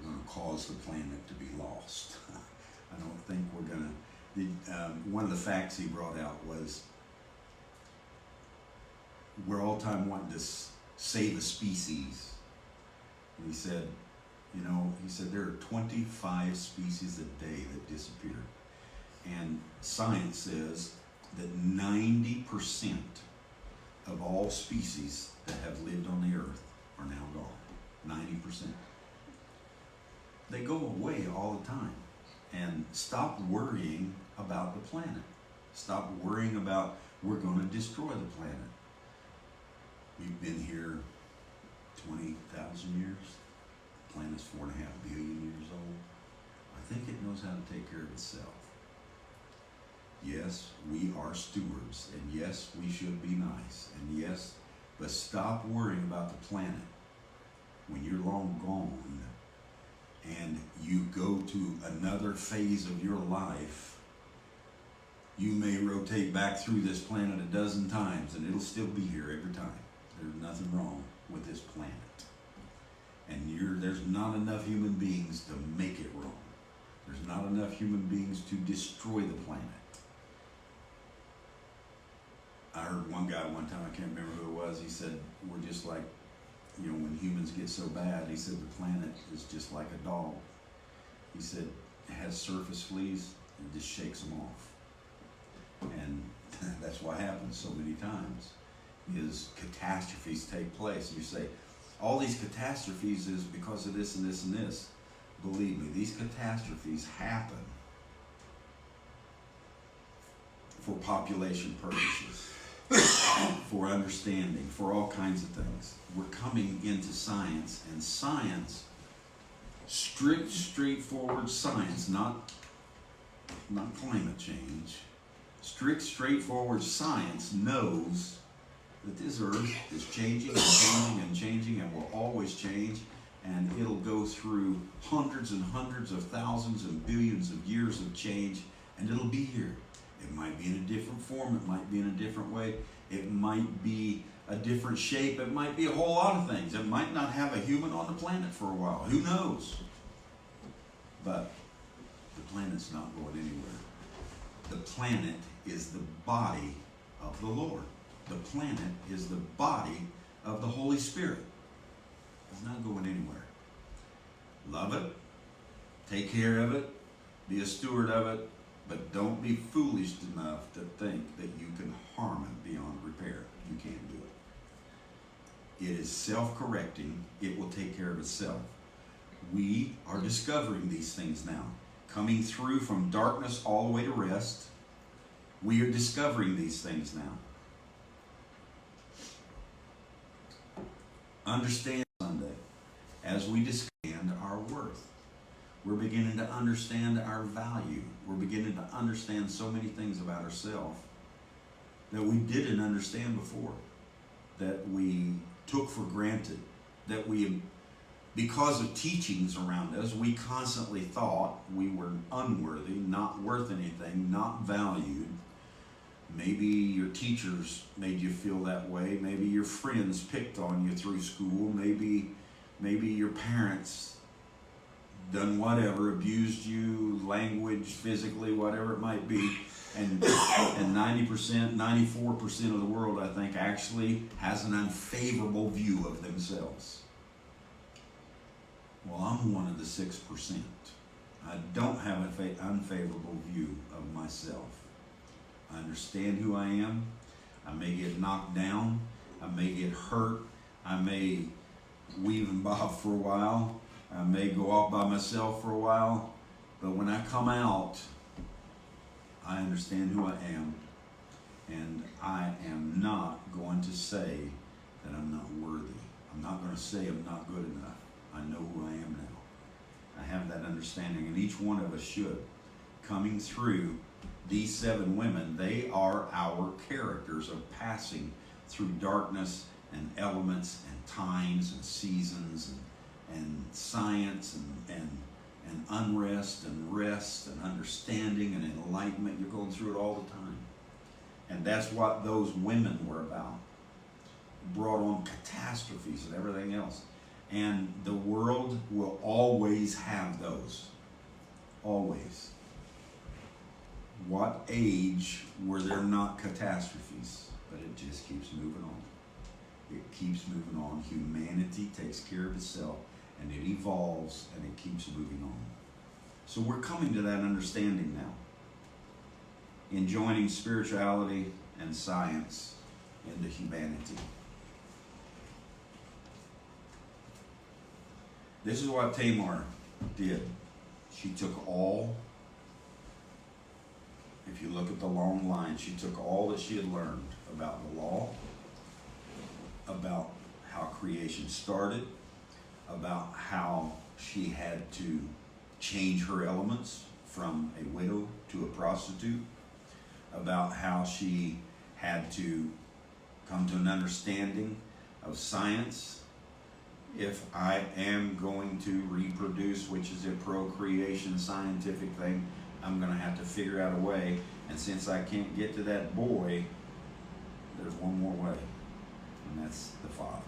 going to cause the planet to be lost. I don't think we're going to. One of the facts he brought out was we're all the time wanting to save a species. And he said, there are 25 species a day that disappear. And science says that 90% of all species that have lived on the earth are now gone. 90%. They go away all the time. And stop worrying about the planet. Stop worrying about we're going to destroy the planet. We've been here 20,000 years. The planet's 4.5 billion years old. I think it knows how to take care of itself. Yes, we are stewards, and yes, we should be nice, and yes, but stop worrying about the planet. When you're long gone and you go to another phase of your life, you may rotate back through this planet a dozen times and it'll still be here every time. There's nothing wrong with this planet. And there's not enough human beings to make it wrong. There's not enough human beings to destroy the planet. I heard one guy one time, I can't remember who it was, he said, we're just like, when humans get so bad, he said the planet is just like a dog. He said it has surface fleas and just shakes them off. And that's what happens so many times, is catastrophes take place. You say, all these catastrophes is because of this and this and this. Believe me, these catastrophes happen for population purposes, for understanding, for all kinds of things. We're coming into science, and science, strict, straightforward science, not climate change. Strict, straightforward science knows that this earth is changing and changing and changing and will always change, and it'll go through hundreds and hundreds of thousands and billions of years of change, and it'll be here. It might be in a different form, it might be in a different way, it might be a different shape, it might be a whole lot of things. It might not have a human on the planet for a while, who knows? But the planet's not going anywhere. The planet is the body of the Lord. The planet is the body of the Holy Spirit. It's not going anywhere. Love it, take care of it, be a steward of it, but don't be foolish enough to think that you can harm it beyond repair. You can't do It is self-correcting. It will take care of itself. We are discovering these things now. Coming through from darkness all the way to rest, we are discovering these things now. Understand Sunday, as we understand our worth. We're beginning to understand our value. We're beginning to understand so many things about ourselves that we didn't understand before, that we took for granted, that we, because of teachings around us, we constantly thought we were unworthy, not worth anything, not valued. Maybe your teachers made you feel that way. Maybe your friends picked on you through school. Maybe your parents done whatever, abused you, language, physically, whatever it might be. And 90%, 94% of the world, I think, actually has an unfavorable view of themselves. Well, I'm one of the 6%. I don't have an unfavorable view of myself. I understand who I am. I may get knocked down. I may get hurt. I may weave and bob for a while. I may go off by myself for a while. But when I come out, I understand who I am. And I am not going to say that I'm not worthy. I'm not going to say I'm not good enough. I know who I am now. I have that understanding, and each one of us should. Coming through these 7 women, they are our characters of passing through darkness and elements and times and seasons and science and unrest and rest and understanding and enlightenment. You're going through it all the time. And that's what those women were about. Brought on catastrophes and everything else. And the world will always have those. Always. What age were there not catastrophes? But it just keeps moving on. It keeps moving on. Humanity takes care of itself, and it evolves, and it keeps moving on. So we're coming to that understanding now. In joining spirituality and science into humanity. This is what Tamar did. She took all, if you look at the long line, she took all that she had learned about the law, about how creation started, about how she had to change her elements from a widow to a prostitute, about how she had to come to an understanding of science. If I am going to reproduce, which is a procreation scientific thing, I'm going to have to figure out a way. And since I can't get to that boy, there's one more way, and that's the Father.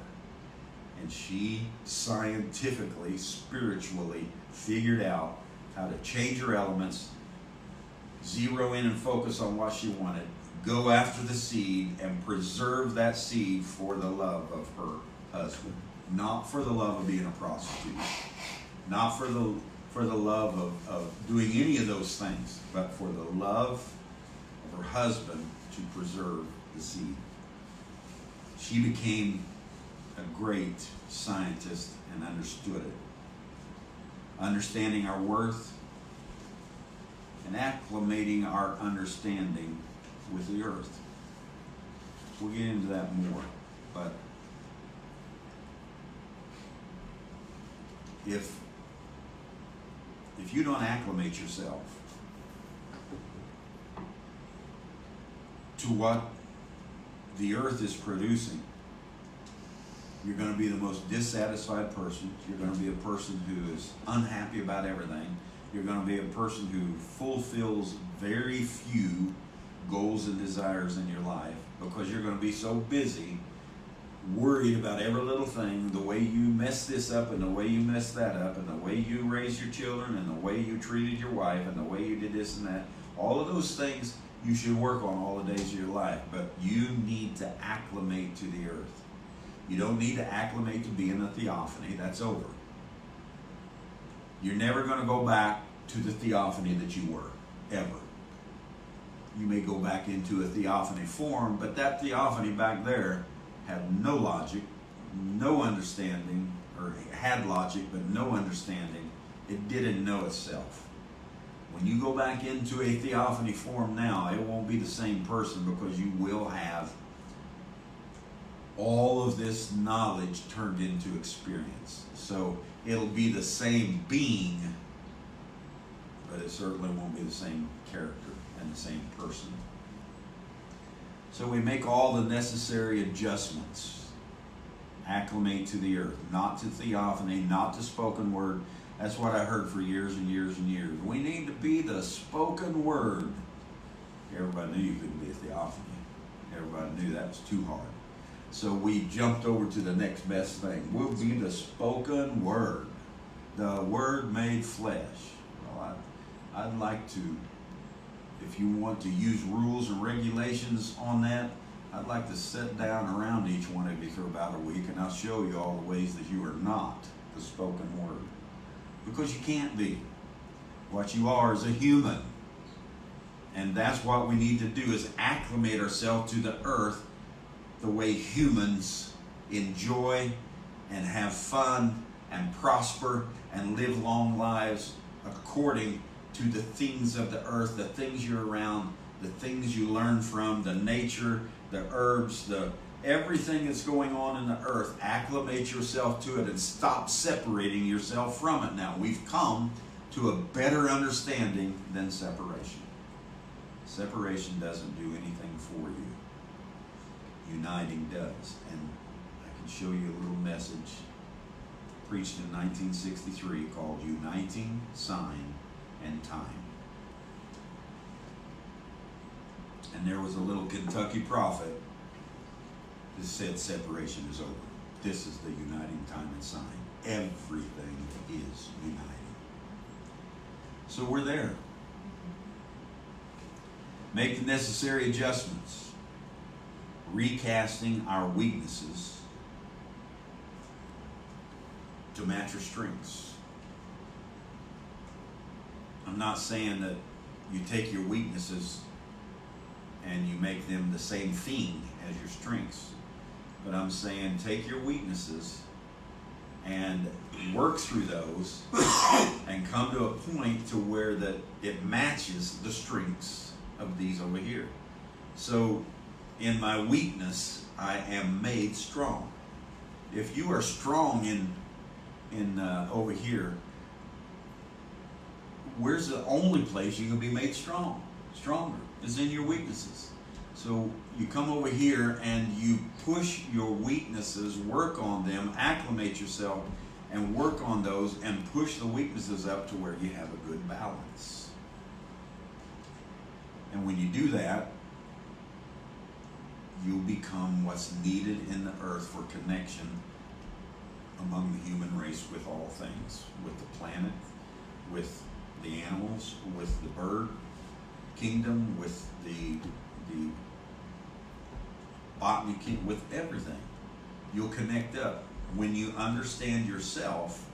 And she scientifically, spiritually figured out how to change her elements, zero in and focus on what she wanted, go after the seed, and preserve that seed for the love of her husband. Not for the love of being a prostitute. Not for the love of doing any of those things, but for the love of her husband to preserve the seed. She became a great scientist and understood it. Understanding our worth and acclimating our understanding with the earth. We'll get into that more, but if you don't acclimate yourself to what the earth is producing, you're going to be the most dissatisfied person. You're going to be a person who is unhappy about everything. You're going to be a person who fulfills very few goals and desires in your life because you're going to be so busy worried about every little thing, the way you mess this up and the way you mess that up and the way you raise your children and the way you treated your wife and the way you did this and that. All of those things you should work on all the days of your life, but you need to acclimate to the earth. You don't need to acclimate to being a theophany. That's over. You're never going to go back to the theophany that you were, ever. You may go back into a theophany form, but that theophany back there had no logic, no understanding, or had logic but no understanding. It didn't know itself. When you go back into a theophany form now, it won't be the same person, because you will have all of this knowledge turned into experience. So it'll be the same being, but it certainly won't be the same character and the same person. So we make all the necessary adjustments. Acclimate to the earth, not to theophany, not to spoken word. That's what I heard for years and years and years. We need to be the spoken word. Everybody knew you couldn't be a theophany. Everybody knew that was too hard. So we jumped over to the next best thing. We'll be the spoken word, the word made flesh. Well, I'd like to, if you want to use rules and regulations on that, I'd like to sit down around each one of you for about a week, and I'll show you all the ways that you are not the spoken word. Because you can't be. What you are is a human. And that's what we need to do, is acclimate ourselves to the earth the way humans enjoy and have fun and prosper and live long lives according to the things of the earth, the things you're around, the things you learn from, the nature, the herbs, everything that's going on in the earth. Acclimate yourself to it and stop separating yourself from it. Now, we've come to a better understanding than separation. Separation doesn't do anything for you. Uniting does. And I can show you a little message preached in 1963 called Uniting Sign and Time. And there was a little Kentucky prophet that said separation is over. This is the uniting time and sign. Everything is uniting. So we're there. Make the necessary adjustments. Recasting our weaknesses to match our strengths. I'm not saying that you take your weaknesses and you make them the same thing as your strengths. But I'm saying take your weaknesses and work through those and come to a point to where that it matches the strengths of these over here. So in my weakness, I am made strong. If you are strong in over here, where's the only place you can be made stronger? Is in your weaknesses. So you come over here and you push your weaknesses, work on them, acclimate yourself, and work on those and push the weaknesses up to where you have a good balance. And when you do that, you'll become what's needed in the earth for connection among the human race with all things, with the planet, with the animals, with the bird kingdom, with the botany kingdom, with everything. You'll connect up. When you understand yourself,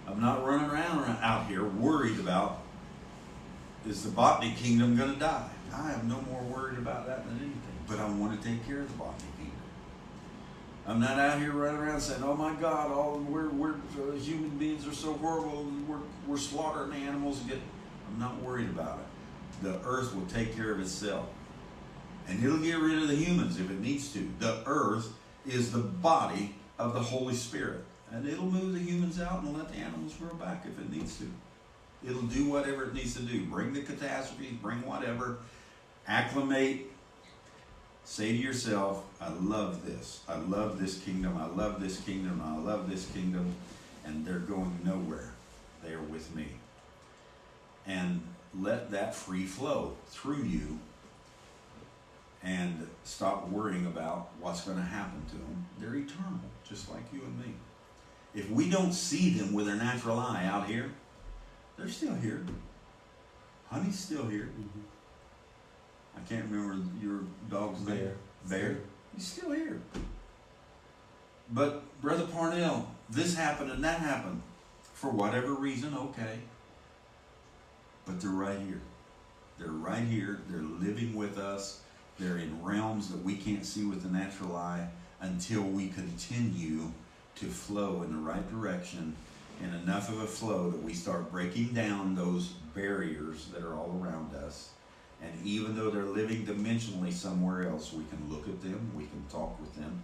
I'm not running around out here worried about, is the botany kingdom going to die? I am no more worried about that than anything. But I want to take care of the botany kingdom. I'm not out here running around saying, "Oh my God, we're human beings are so horrible. We're slaughtering animals." I'm not worried about it. The earth will take care of itself, and it'll get rid of the humans if it needs to. The earth is the body of the Holy Spirit, and it'll move the humans out and let the animals grow back if it needs to. It'll do whatever it needs to do. Bring the catastrophes, bring whatever. Acclimate. Say to yourself, I love this. I love this kingdom. I love this kingdom. I love this kingdom. And they're going nowhere. They are with me. And let that free flow through you. And stop worrying about what's going to happen to them. They're eternal, just like you and me. If we don't see them with our natural eye out here, they're still here. Honey's still here. Mm-hmm. I can't remember your dog's name. Bear. He's still here. But Brother Parnell, this happened and that happened. For whatever reason, okay. But they're right here. They're right here. They're living with us. They're in realms that we can't see with the natural eye. until we continue to flow in the right direction, and enough of a flow that we start breaking down those barriers that are all around us. And even though they're living dimensionally somewhere else, we can look at them, we can talk with them.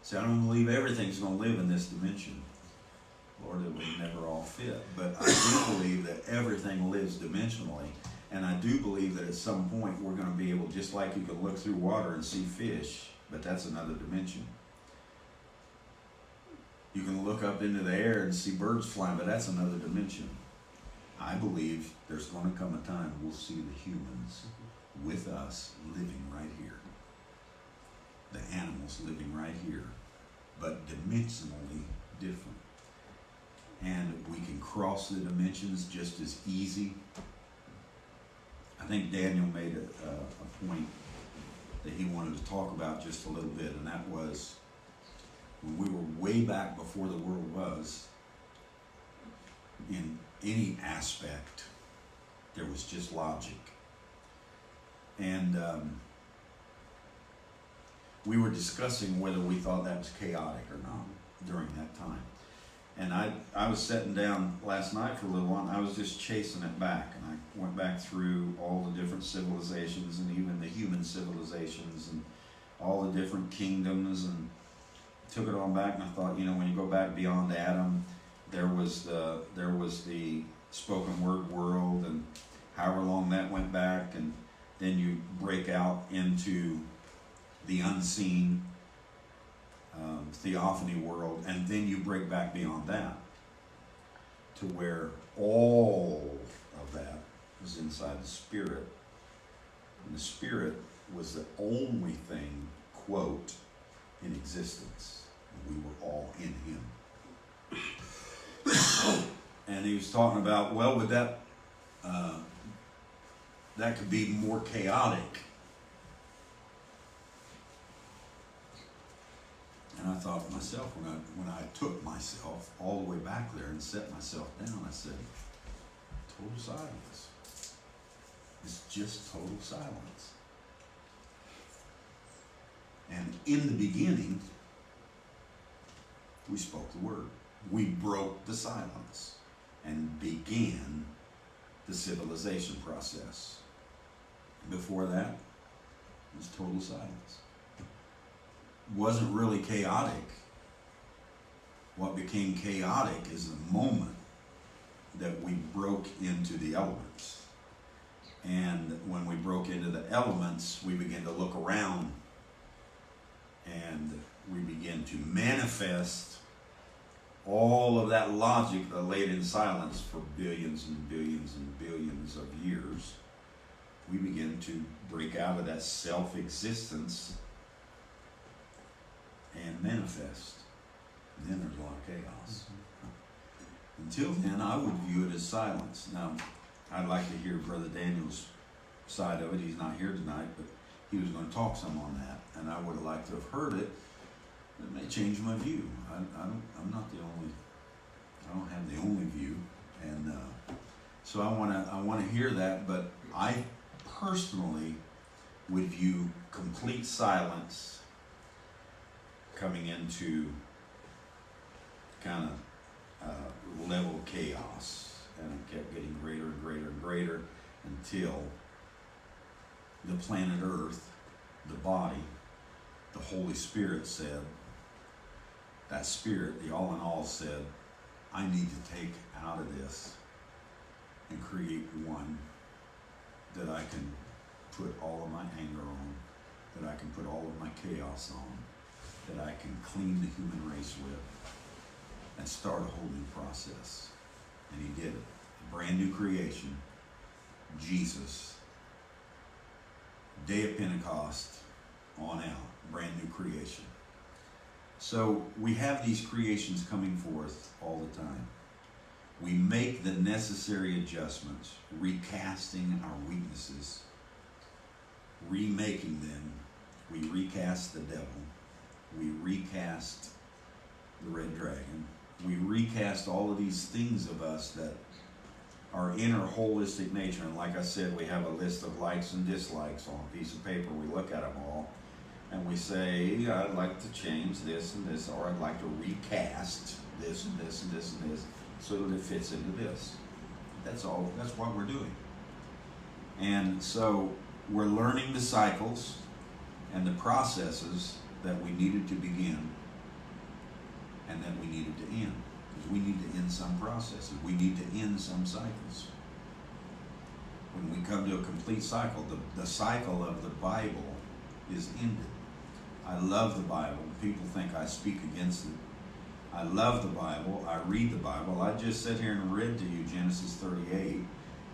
See, I don't believe everything's going to live in this dimension. Lord, it would never all fit. But I do believe that everything lives dimensionally. And I do believe that at some point we're going to be able, just like you can look through water and see fish, but that's another dimension. You can look up into the air and see birds flying, but that's another dimension. I believe there's going to come a time we'll see the humans with us living right here. The animals living right here, but dimensionally different. And we can cross the dimensions just as easy. I think Daniel made a point that he wanted to talk about just a little bit, and that was when we were way back before the world was, in any aspect, there was just logic. And we were discussing whether we thought that was chaotic or not during that time. And I was sitting down last night for a little while, and I was just chasing it back. And I went back through all the different civilizations, and even the human civilizations, and all the different kingdoms, and took it on back. And I thought, you know, when you go back beyond Adam, there was the spoken word world, and however long that went back, and then you break out into the unseen theophany world, and then you break back beyond that to where all of that was inside the Spirit. And the Spirit was the only thing, quote, in existence. And we were all in Him. And he was talking about, well, would that could be more chaotic. And I thought to myself, when I took myself all the way back there and set myself down, I said, total silence. It's just total silence. And in the beginning, we spoke the word. We broke the silence and began the civilization process. Before that, it was total silence. Wasn't really chaotic. What became chaotic is the moment that we broke into the elements. And when we broke into the elements, we began to look around and we began to manifest all of that logic that laid in silence for billions and billions and billions of years. We begin to break out of that self-existence and manifest. And then there's a lot of chaos. Until then, I would view it as silence. Now, I'd like to hear Brother Daniel's side of it. He's not here tonight, but he was going to talk some on that, and I would have liked to have heard it. It may change my view. I'm not the only. I don't have the only view, and so I want to hear that. But I personally would view complete silence coming into kind of level of chaos, and it kept getting greater and greater and greater until the planet Earth, the body, the Holy Spirit said, that Spirit, the all in all, said, I need to take out of this and create one that I can put all of my anger on, that I can put all of my chaos on, that I can clean the human race with, and start a whole new process. And He did it. A brand new creation, Jesus. Day of Pentecost on out, brand new creation. So we have these creations coming forth all the time. We make the necessary adjustments, recasting our weaknesses, remaking them. We recast the devil. We recast the red dragon. We recast all of these things of us that are in our holistic nature. And like I said, we have a list of likes and dislikes on a piece of paper. We look at them all. and we say, I'd like to change this and this, or I'd like to recast this and this and this and this so that it fits into this. That's all, that's what we're doing. And so we're learning the cycles and the processes that we needed to begin and that we needed to end. Because we need to end some processes. We need to end some cycles. When we come to a complete cycle, the cycle of the Bible is ended. I love the Bible. People think I speak against it. I love the Bible. I read the Bible. I just sat here and read to you Genesis 38.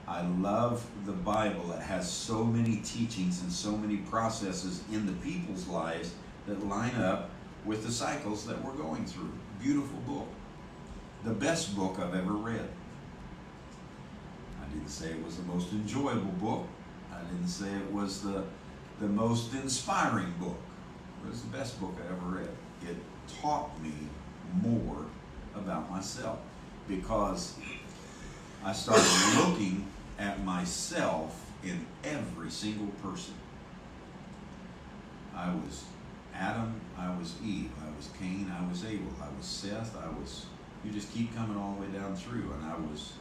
I love the Bible. It has so many teachings and so many processes in the people's lives that line up with the cycles that we're going through. Beautiful book. The best book I've ever read. I didn't say it was the most enjoyable book. I didn't say it was the most inspiring book. It was the best book I ever read. It taught me more about myself because I started looking at myself in every single person. I was Adam, I was Eve, I was Cain, I was Abel, I was Seth, you just keep coming all the way down through, and I was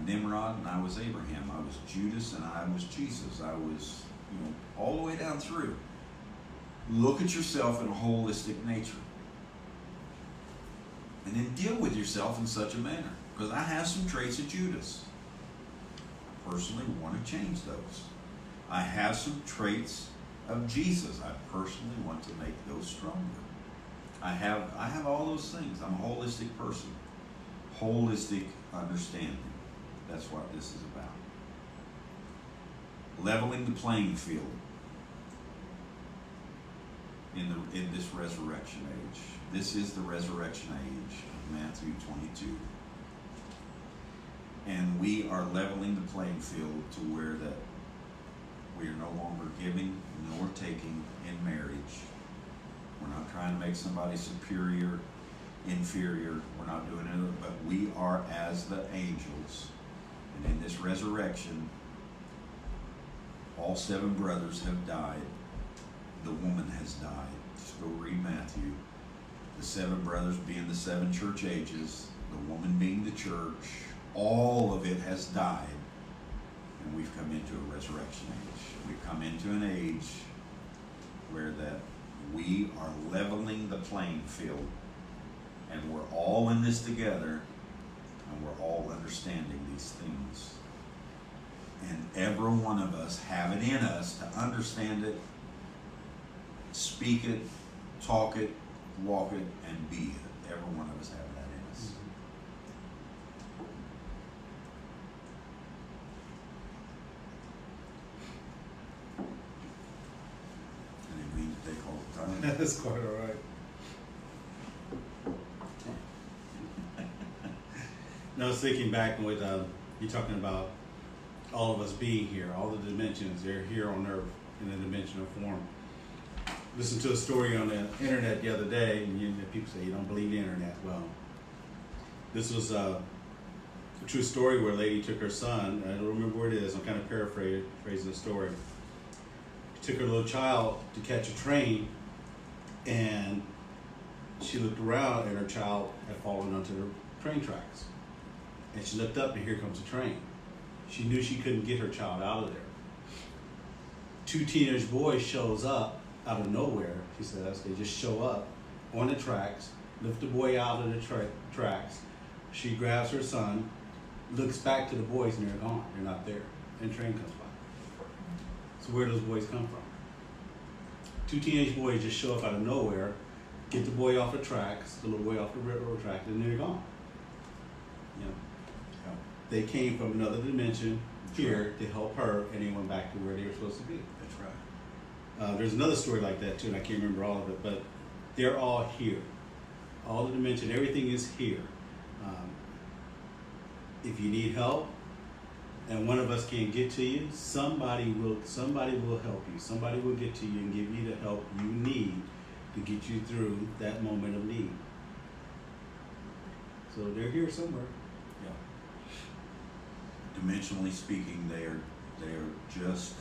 Nimrod, and I was Abraham, I was Judas, and I was Jesus, I was, all the way down through. Look at yourself in a holistic nature. And then deal with yourself in such a manner. Because I have some traits of Judas. I personally want to change those. I have some traits of Jesus. I personally want to make those stronger. I have all those things. I'm a holistic person. Holistic understanding. That's what this is about. Leveling the playing field in this resurrection age. This is the resurrection age of Matthew 22. And we are leveling the playing field to where that we are no longer giving nor taking in marriage. We're not trying to make somebody superior, inferior. We're not doing it, but we are as the angels. And in this resurrection, all 7 brothers have died. The woman has died. Just go read Matthew. The 7 brothers being the 7 church ages, the woman being the church, all of it has died. And we've come into a resurrection age. We've come into an age where that we are leveling the playing field, and we're all in this together, and we're all understanding these things. And every one of us have it in us to understand it, speak it, talk it, walk it, and be it. Every one of us have that in us. I didn't mean to take all the time. That's quite all right. No, I was thinking back with you talking about all of us being here, all the dimensions, they're here on Earth in a dimensional form. Listened to a story on the internet the other day, and people say you don't believe the internet. Well, this was a true story where a lady took her son. I don't remember where it is. I'm kind of paraphrasing the story. She took her little child to catch a train, and she looked around, and her child had fallen onto the train tracks. And she looked up, and here comes a train. She knew she couldn't get her child out of there. 2 teenage boys shows up out of nowhere, she says. They just show up on the tracks, lift the boy out of the tracks. She grabs her son, looks back to the boys, and they're gone. They're not there. And the train comes by. So where do those boys come from? 2 teenage boys just show up out of nowhere, get the boy off the tracks, the little boy off the railroad track, and they're gone. They came from another dimension here to help her, and they went back to where they were supposed to be. That's right. There's another story like that too, and I can't remember all of it, but they're all here. All the dimension, everything is here. If you need help, and one of us can't get to you, somebody will help you. Somebody will get to you and give you the help you need to get you through that moment of need. So they're here somewhere. Dimensionally speaking, they are just,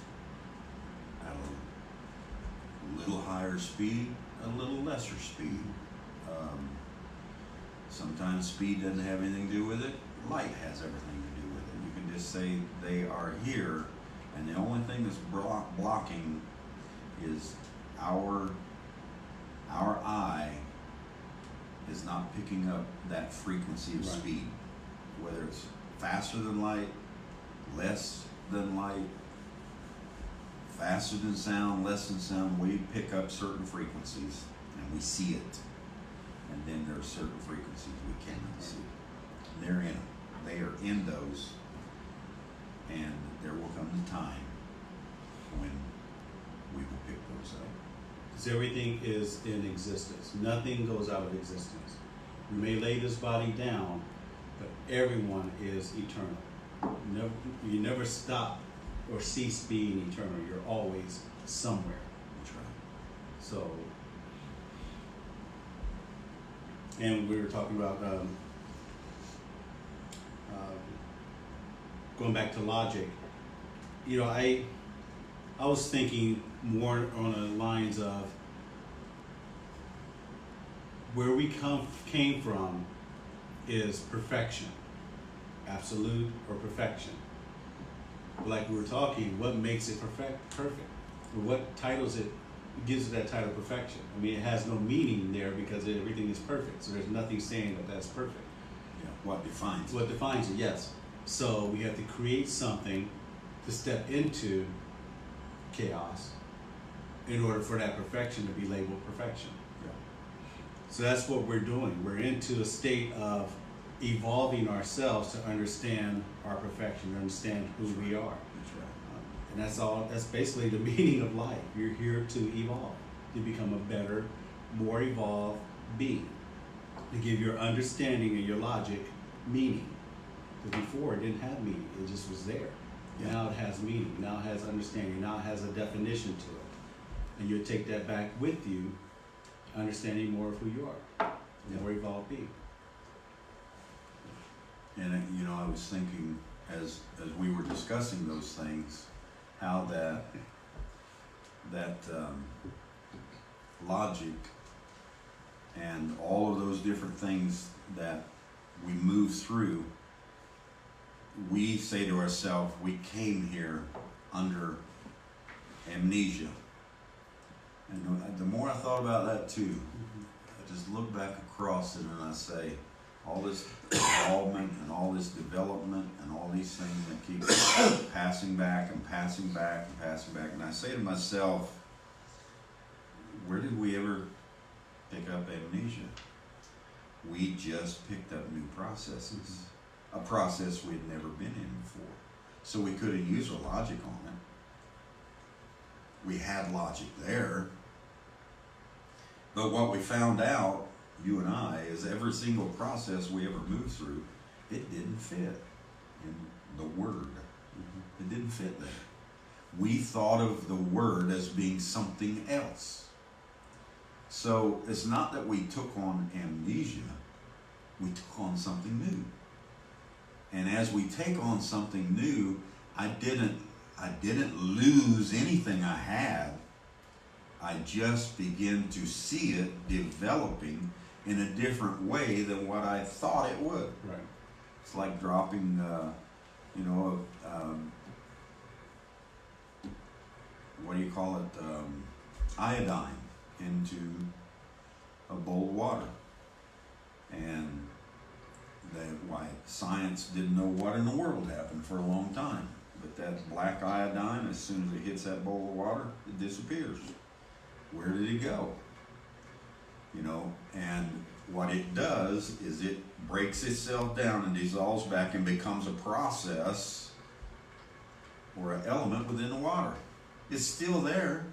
a little higher speed, a little lesser speed. Sometimes speed doesn't have anything to do with it. Light has everything to do with it. You can just say they are here, and the only thing that's blocking is our eye is not picking up that frequency of Right. speed, whether it's faster than light, less than light, faster than sound, less than sound. We pick up certain frequencies and we see it. And then there are certain frequencies we cannot see. They're in them. They are in those. And there will come a time when we will pick those up. Because everything is in existence. Nothing goes out of existence. We may lay this body down, but everyone is eternal. You never stop or cease being eternal. You're always somewhere. That's right. So, and we were talking about going back to logic. You know, I was thinking more on the lines of where we came from is perfection, absolute or perfection. Like we were talking, what makes it perfect? Or what titles it gives it that title perfection? I mean, it has no meaning there because everything is perfect. So there's nothing saying that that's perfect. Yeah. What defines it? What defines it? Yes. So we have to create something to step into chaos in order for that perfection to be labeled perfection. Yeah. So that's what we're doing. We're into a state of evolving ourselves to understand our perfection, to understand who we are. That's right. And that's all, that's basically the meaning of life. You're here to evolve, to become a better, more evolved being, to give your understanding and your logic meaning. Because before it didn't have meaning, it just was there. Yeah. Now it has meaning, now it has understanding, now it has a definition to it. And you take that back with you, understanding more of who you are, a more evolved being. And you know, I was thinking as we were discussing those things, how that logic and all of those different things that we move through, we say to ourselves, we came here under amnesia. And the more I thought about that too, I just look back across it and I say, all this involvement and all this development and all these things that keep passing back and passing back and passing back. And I say to myself, where did we ever pick up amnesia? We just picked up new processes, a process we'd never been in before. So we could have used our logic on it. We had logic there. But what we found out, you and I, is every single process we ever moved through, it didn't fit in the Word. It didn't fit there. We thought of the Word as being something else. So it's not that we took on amnesia, we took on something new. And as we take on something new, I didn't lose anything I had. I just begin to see it developing in a different way than what I thought it would. Right. It's like dropping, what do you call it, iodine into a bowl of water. And why science didn't know what in the world happened for a long time. But that black iodine, as soon as it hits that bowl of water, it disappears. Where did it go? You know, and what it does is it breaks itself down and dissolves back and becomes a process or an element within the water. It's still there,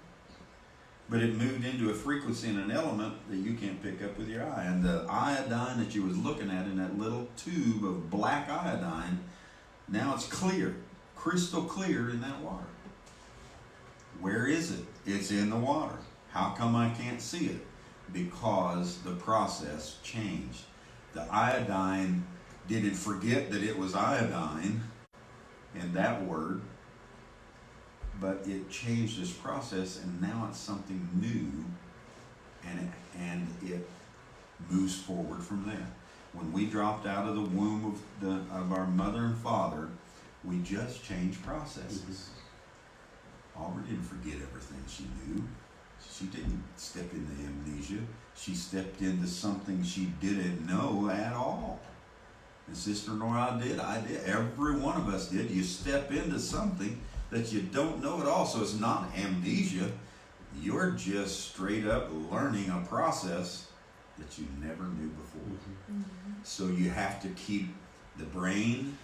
but it moved into a frequency and an element that you can't pick up with your eye. And the iodine that you was looking at in that little tube of black iodine, now it's clear, crystal clear in that water. Where is it? It's in the water. How come I can't see it? Because the process changed. The iodine didn't forget that it was iodine in that word. but it changed this process, and now it's something new, and it moves forward from there. When we dropped out of the womb of our mother and father, we just changed processes. Aubrey didn't forget everything she knew. She didn't step into amnesia. She stepped into something she didn't know at all. And Sister Nora did, I did, every one of us did. You step into something that you don't know at all. So it's not amnesia. You're just straight up learning a process that you never knew before. So you have to keep, the brain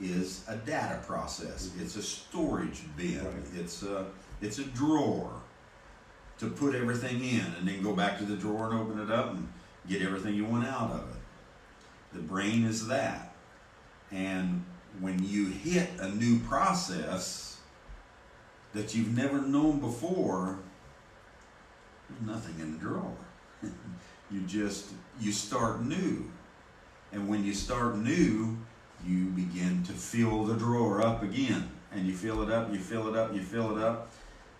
is a data process. It's a storage bin. Right. It's a drawer to put everything in, and then go back to the drawer and open it up and get everything you want out of it. The brain is that. And when you hit a new process that you've never known before, there's nothing in the drawer. You start new. And when you start new, you begin to fill the drawer up again. And you fill it up, you fill it up, you fill it up.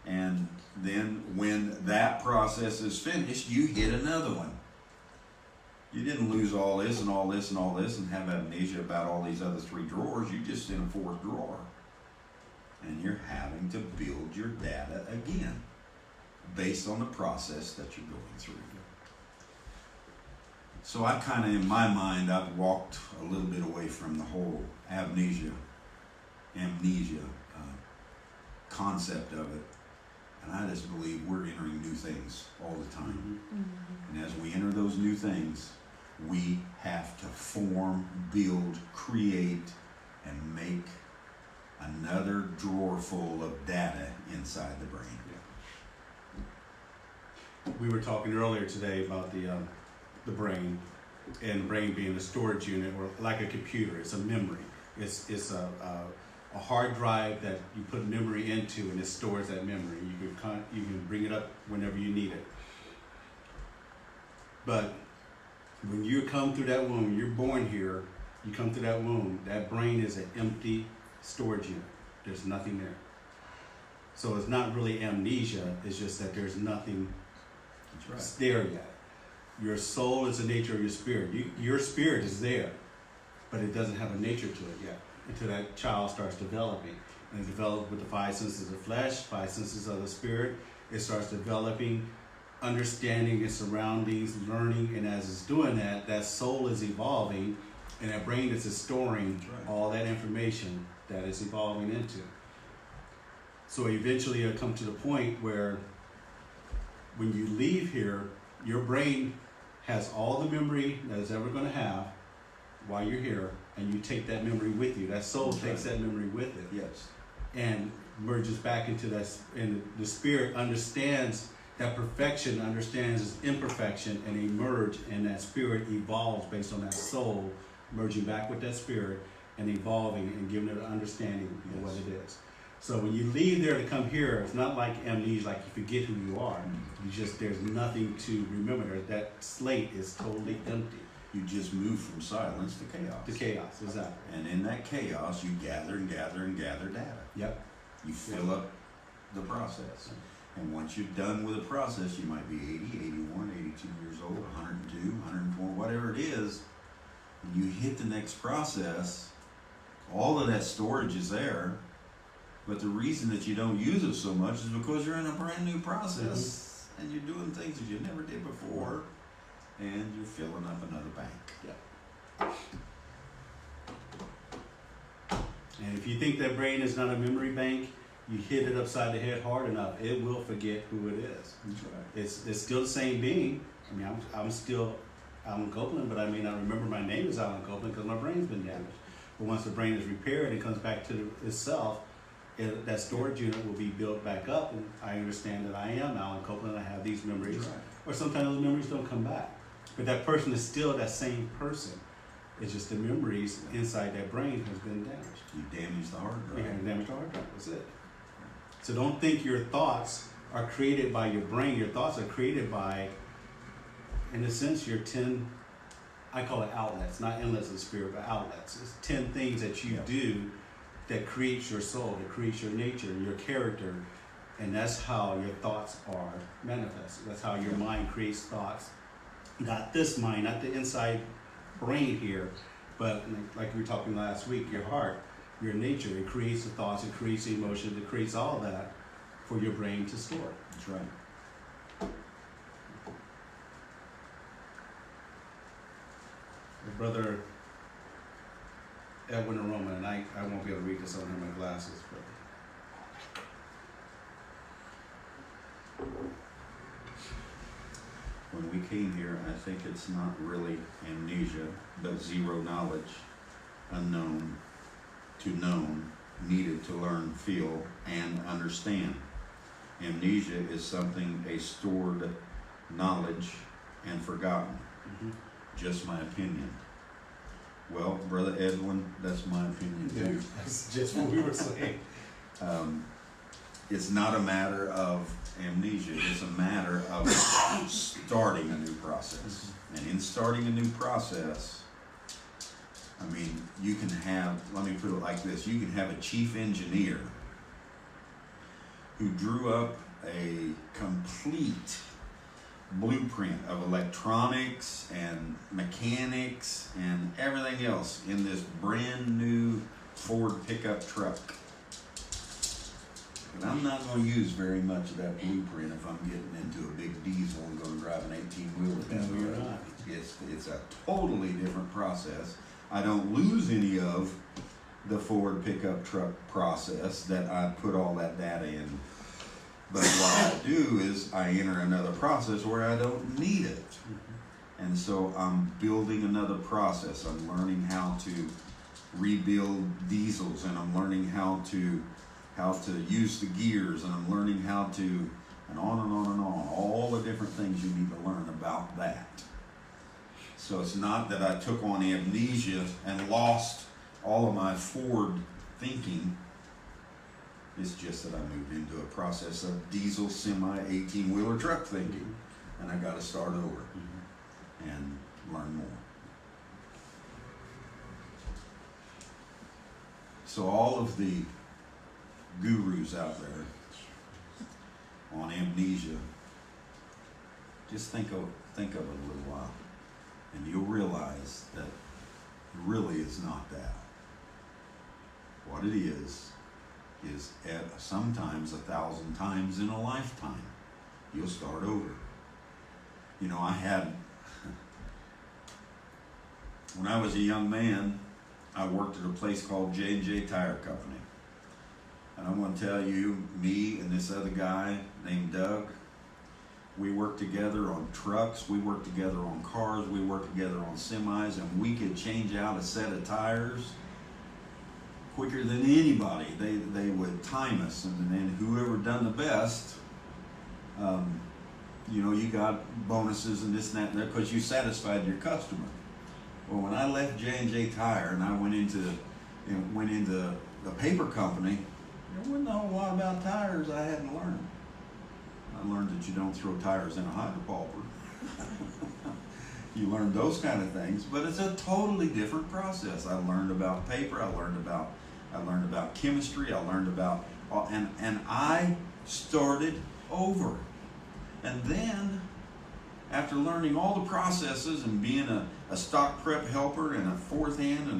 And then when that process is finished, you hit another one. You didn't lose all this and all this and all this and have amnesia about all these other 3 drawers. You just in a 4th drawer. And you're having to build your data again based on the process that you're going through. So I kind of, in my mind, I've walked a little bit away from the whole amnesia concept of it. And I just believe we're entering new things all the time. And as we enter those new things, we have to form, build, create, and make another drawer full of data inside the brain. We were talking earlier today about the brain, and the brain being a storage unit, or like a computer. It's a memory. It's a hard drive that you put memory into, and it stores that memory. You can bring it up whenever you need it. But when you come through that womb, you're born here, you come through that womb, that brain is an empty storage unit. There's nothing there. So it's not really amnesia, it's just that there's nothing there yet. Your soul is the nature of your spirit. Your spirit is there, but it doesn't have a nature to it yet until that child starts developing. And it develops with the 5 senses of the flesh, 5 senses of the spirit. It starts developing, understanding its surroundings, learning, and as it's doing that, that soul is evolving, and that brain is storing all that information that it's evolving into. So eventually it'll come to the point where when you leave here, your brain has all the memory that it's ever going to have while you're here, and you take that memory with you. That soul takes that memory with it. Yes. And merges back into that, and the spirit understands that perfection, understands its imperfection, and emerge, and that spirit evolves based on that soul merging back with that spirit and evolving and giving it an understanding of what it is. So when you leave there to come here, it's not like amnesia, like you forget who you are. You just, there's nothing to remember. That slate is totally empty. You just move from silence to chaos. To chaos, exactly. And in that chaos, you gather and gather and gather data. Yep. You fill up the process. And once you're done with the process, you might be 80, 81, 82 years old, 102, 104, whatever it is. When you hit the next process, all of that storage is there. But the reason that you don't use it so much is because you're in a brand new process and you're doing things that you never did before, and you're filling up another bank. Yeah. And if you think that brain is not a memory bank, you hit it upside the head hard enough, it will forget who it is. That's right. It's still the same being. I mean, I'm still Alan Copeland, but I may not remember my name as Alan Copeland because my brain's been damaged. But once the brain is repaired and comes back to itself, that storage unit will be built back up, and I understand that I am Alan Copeland, I have these memories. Right. Or sometimes those memories don't come back. But that person is still that same person. It's just the memories inside that brain has been damaged. You damage the hard drive. You have damaged the hard drive, that's it. So don't think your thoughts are created by your brain. Your thoughts are created by, in a sense, your 10, I call it outlets, not inlets of spirit, but outlets. It's 10 things that you do that creates your soul, that creates your nature, your character, and that's how your thoughts are manifested. That's how your mind creates thoughts. Not this mind, not the inside brain here, but like we were talking last week, your heart, your nature, it creates the thoughts, it creates the emotions, it creates all that for your brain to store. That's right. Brother Edwin and Roman, and I won't be able to read this, I don't have my glasses, but When we came here, I think it's not really amnesia, but zero knowledge, unknown to known, needed to learn, feel, and understand. Amnesia is something, a stored knowledge and forgotten. Just my opinion. Well, Brother Edwin, that's my opinion too. that's just what we were saying. It's not a matter of amnesia, it's a matter of starting a new process. And in starting a new process, I mean, you can have, let me put it like this, you can have a chief engineer who drew up a complete blueprint of electronics and mechanics and everything else in this brand new Ford pickup truck. But I'm not going to use very much of that blueprint if I'm getting into a big diesel and going to drive an 18-wheeler down the road. It's a totally different process. I don't lose any of the Ford pickup truck process that I put all that data in. But what I do is I enter another process where I don't need it. And so I'm building another process. I'm learning how to rebuild diesels, and I'm learning how to use the gears, and I'm learning how to, and on and on and on, all the different things you need to learn about that. So it's not that I took on amnesia and lost all of my Ford thinking. It's just that I moved into a process of diesel, semi, 18-wheeler truck thinking, and I got to start over and learn more. So all of the gurus out there on amnesia, just think of it a little while, and you'll realize that really it's not that. What it is at sometimes 1,000 times in a lifetime, you'll start over. You know, when I was a young man, I worked at a place called J&J Tire Company. And I'm going to tell you, me and this other guy named Doug, we worked together on trucks, we worked together on cars, we worked together on semis, and we could change out a set of tires quicker than anybody. They would time us, and then whoever done the best, you know, you got bonuses and this and that and that because you satisfied your customer. Well, when I left J&J Tire and I went into the paper company, there wasn't a whole lot about tires I hadn't learned. I learned that you don't throw tires in a hydropulver. You learn those kind of things, but it's a totally different process. I learned about paper. I learned about chemistry. I learned about, and I started over. And then, after learning all the processes and being a stock prep helper and a fourth hand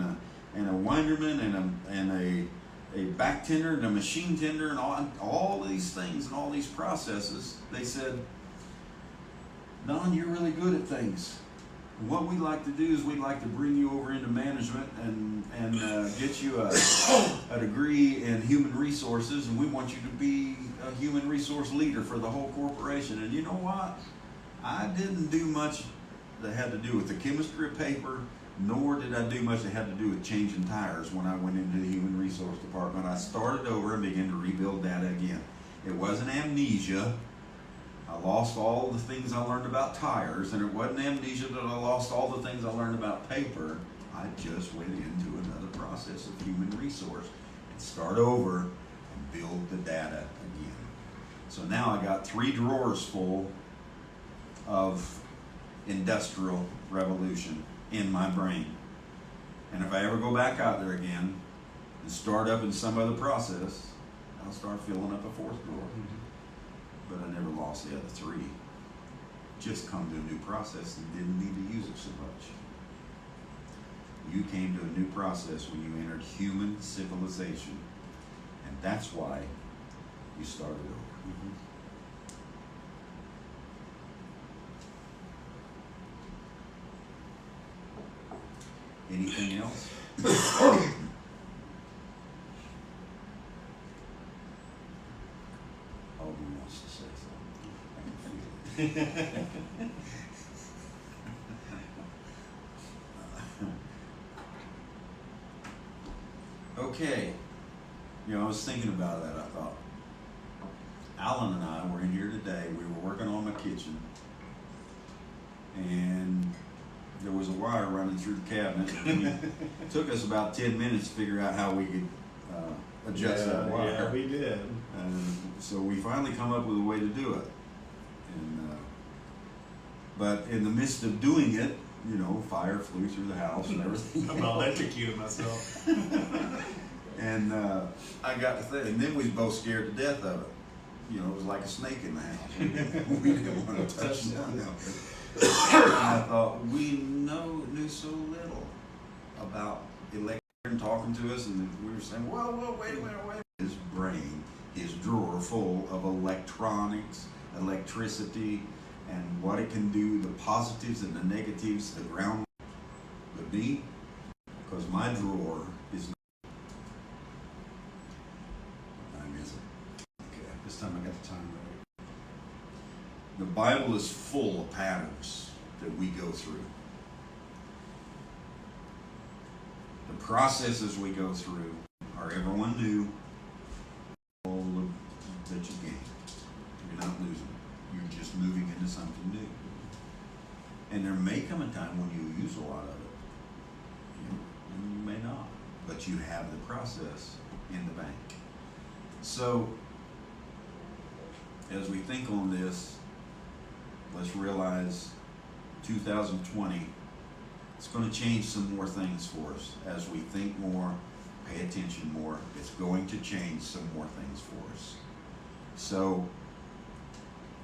and a winderman and a back tender and a machine tender and all these things and all these processes, they said, Don, you're really good at things. And what we'd like to do is we'd like to bring you over into management and get you a degree in human resources, and we want you to be a human resource leader for the whole corporation. And you know what? I didn't do much that had to do with the chemistry of paper, nor did I do much that had to do with changing tires when I went into the human resource department. I started over and began to rebuild data again. It wasn't amnesia. I lost all the things I learned about tires, and it wasn't amnesia that I lost all the things I learned about paper. I just went into another process of human resource and start over and build the data again. So now I got 3 drawers full of industrial revolution in my brain. And if I ever go back out there again, and start up in some other process, I'll start filling up a fourth drawer. But I never lost the other three. Just come to a new process and didn't need to use it so much. You came to a new process when you entered human civilization, and that's why you started over. Anything else? Aubrey wants to say something. I can feel it. Okay. You know, I was thinking about that. I thought, Alan and I were in here today. We were working on my kitchen, and there was a wire running through the cabinet. It took us about 10 minutes to figure out how we could adjust that wire. Yeah, we did. So we finally come up with a way to do it. And but in the midst of doing it, you know, fire flew through the house and everything. I'm electrocuting myself. And I got to think, and then we was both scared to death of it. You know, it was like a snake in the house. We didn't want to touch it. And I thought, we knew so little about electrician talking to us, and we were saying, whoa, wait a minute. His brain, his drawer full of electronics, electricity, and what it can do, the positives and the negatives, the ground. But me, because my drawer is This time I got the time right. the Bible is full of patterns that we go through. The processes we go through are everyone new, all that you gain. You're not losing. You're just moving into something new. And there may come a time when you use a lot of it. And you may not. But you have the process in the bank. So, as we think on this, let's realize 2020, it's going to change some more things for us. As we think more, pay attention more, it's going to change some more things for us. So,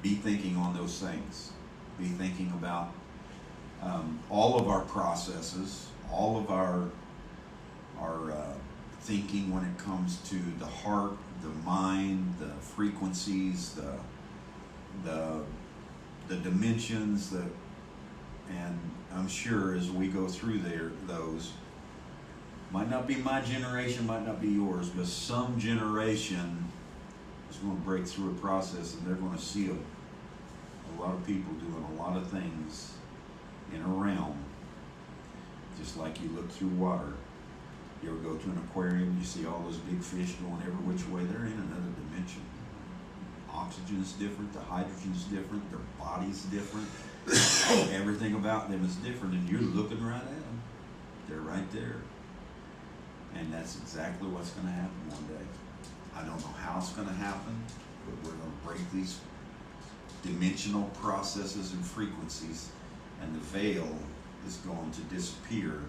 be thinking on those things. Be thinking about all of our processes, all of our thinking when it comes to the heart, the mind, the frequencies, the dimensions, and I'm sure as we go through those, might not be my generation, might not be yours, but some generation is going to break through a process, and they're going to see a lot of people doing a lot of things in a realm, just like you look through water. You ever go to an aquarium, you see all those big fish going every which way, they're in another dimension. Oxygen's different, the hydrogen's different, their body's different, everything about them is different, and you're looking right at them. They're right there. And that's exactly what's going to happen one day. I don't know how it's going to happen, but we're going to break these dimensional processes and frequencies, and the veil is going to disappear.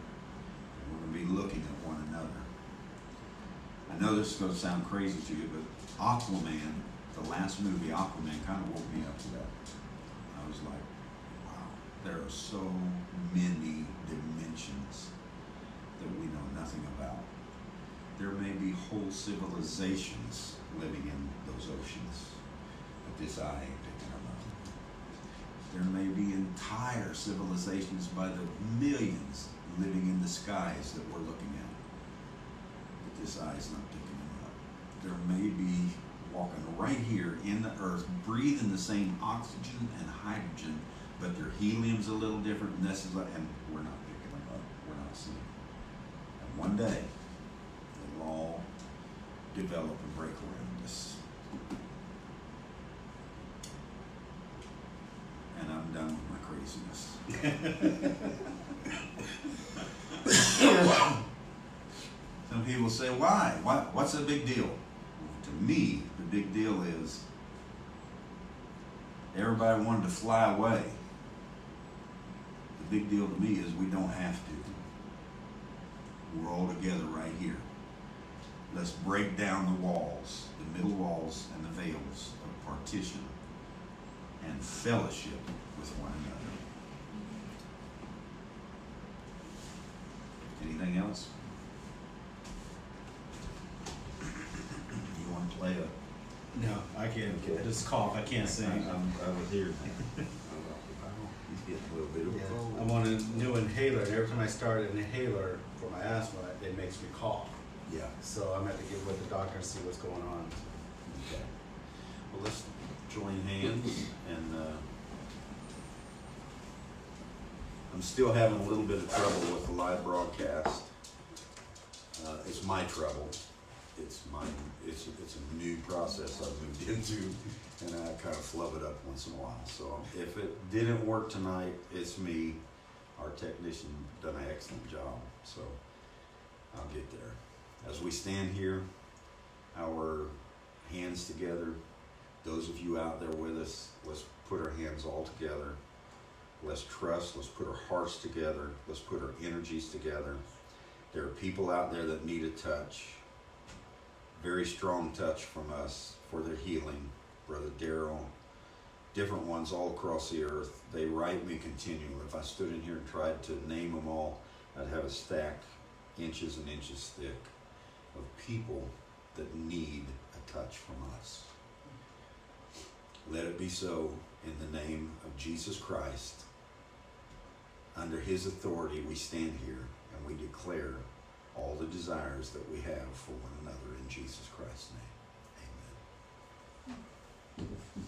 We're going to be looking at one another. I know this is going to sound crazy to you, but Aquaman, the last movie, Aquaman, kind of woke me up to that. I was like, wow, there are so many dimensions that we know nothing about. There may be whole civilizations living in those oceans, but this eye ain't picking them up. There may be entire civilizations by the millions living in the skies that we're looking at, but this eye is not picking them up. There may be walking right here in the earth, breathing the same oxygen and hydrogen, but their helium's a little different, and this is and we're not picking them up. We're not seeing it. And one day, it'll all develop and break around us. And I'm done with my craziness. Some people say, why? What's the big deal? To me, the big deal is everybody wanted to fly away. The big deal to me is we don't have to. We're all together right here. Let's break down the walls, the middle walls and the veils of partition, and fellowship with one another. Anything else? You want to play a? No, I can't. Okay. I just cough. I can't sing. I was here. He's getting a little bit of a cold. I'm on a new inhaler, and every time I start an inhaler for my asthma, it makes me cough. Yeah. So I'm going to have to get with the doctor and see what's going on. Okay. Well, let's join hands, and I'm still having a little bit of trouble with the live broadcast. It's my trouble. It's a new process I've moved into, and I kind of flub it up once in a while. So if it didn't work tonight, it's me. Our technician done an excellent job, so I'll get there. As we stand here, our hands together, those of you out there with us, let's put our hands all together. Let's trust, let's put our hearts together, let's put our energies together. There are people out there that need a touch, very strong touch from us for their healing. Brother Darrell, different ones all across the earth. They write me continually. If I stood in here and tried to name them all, I'd have a stack inches and inches thick of people that need a touch from us. Let it be so in the name of Jesus Christ. Under his authority, we stand here and we declare all the desires that we have for one another in Jesus Christ's name. Amen.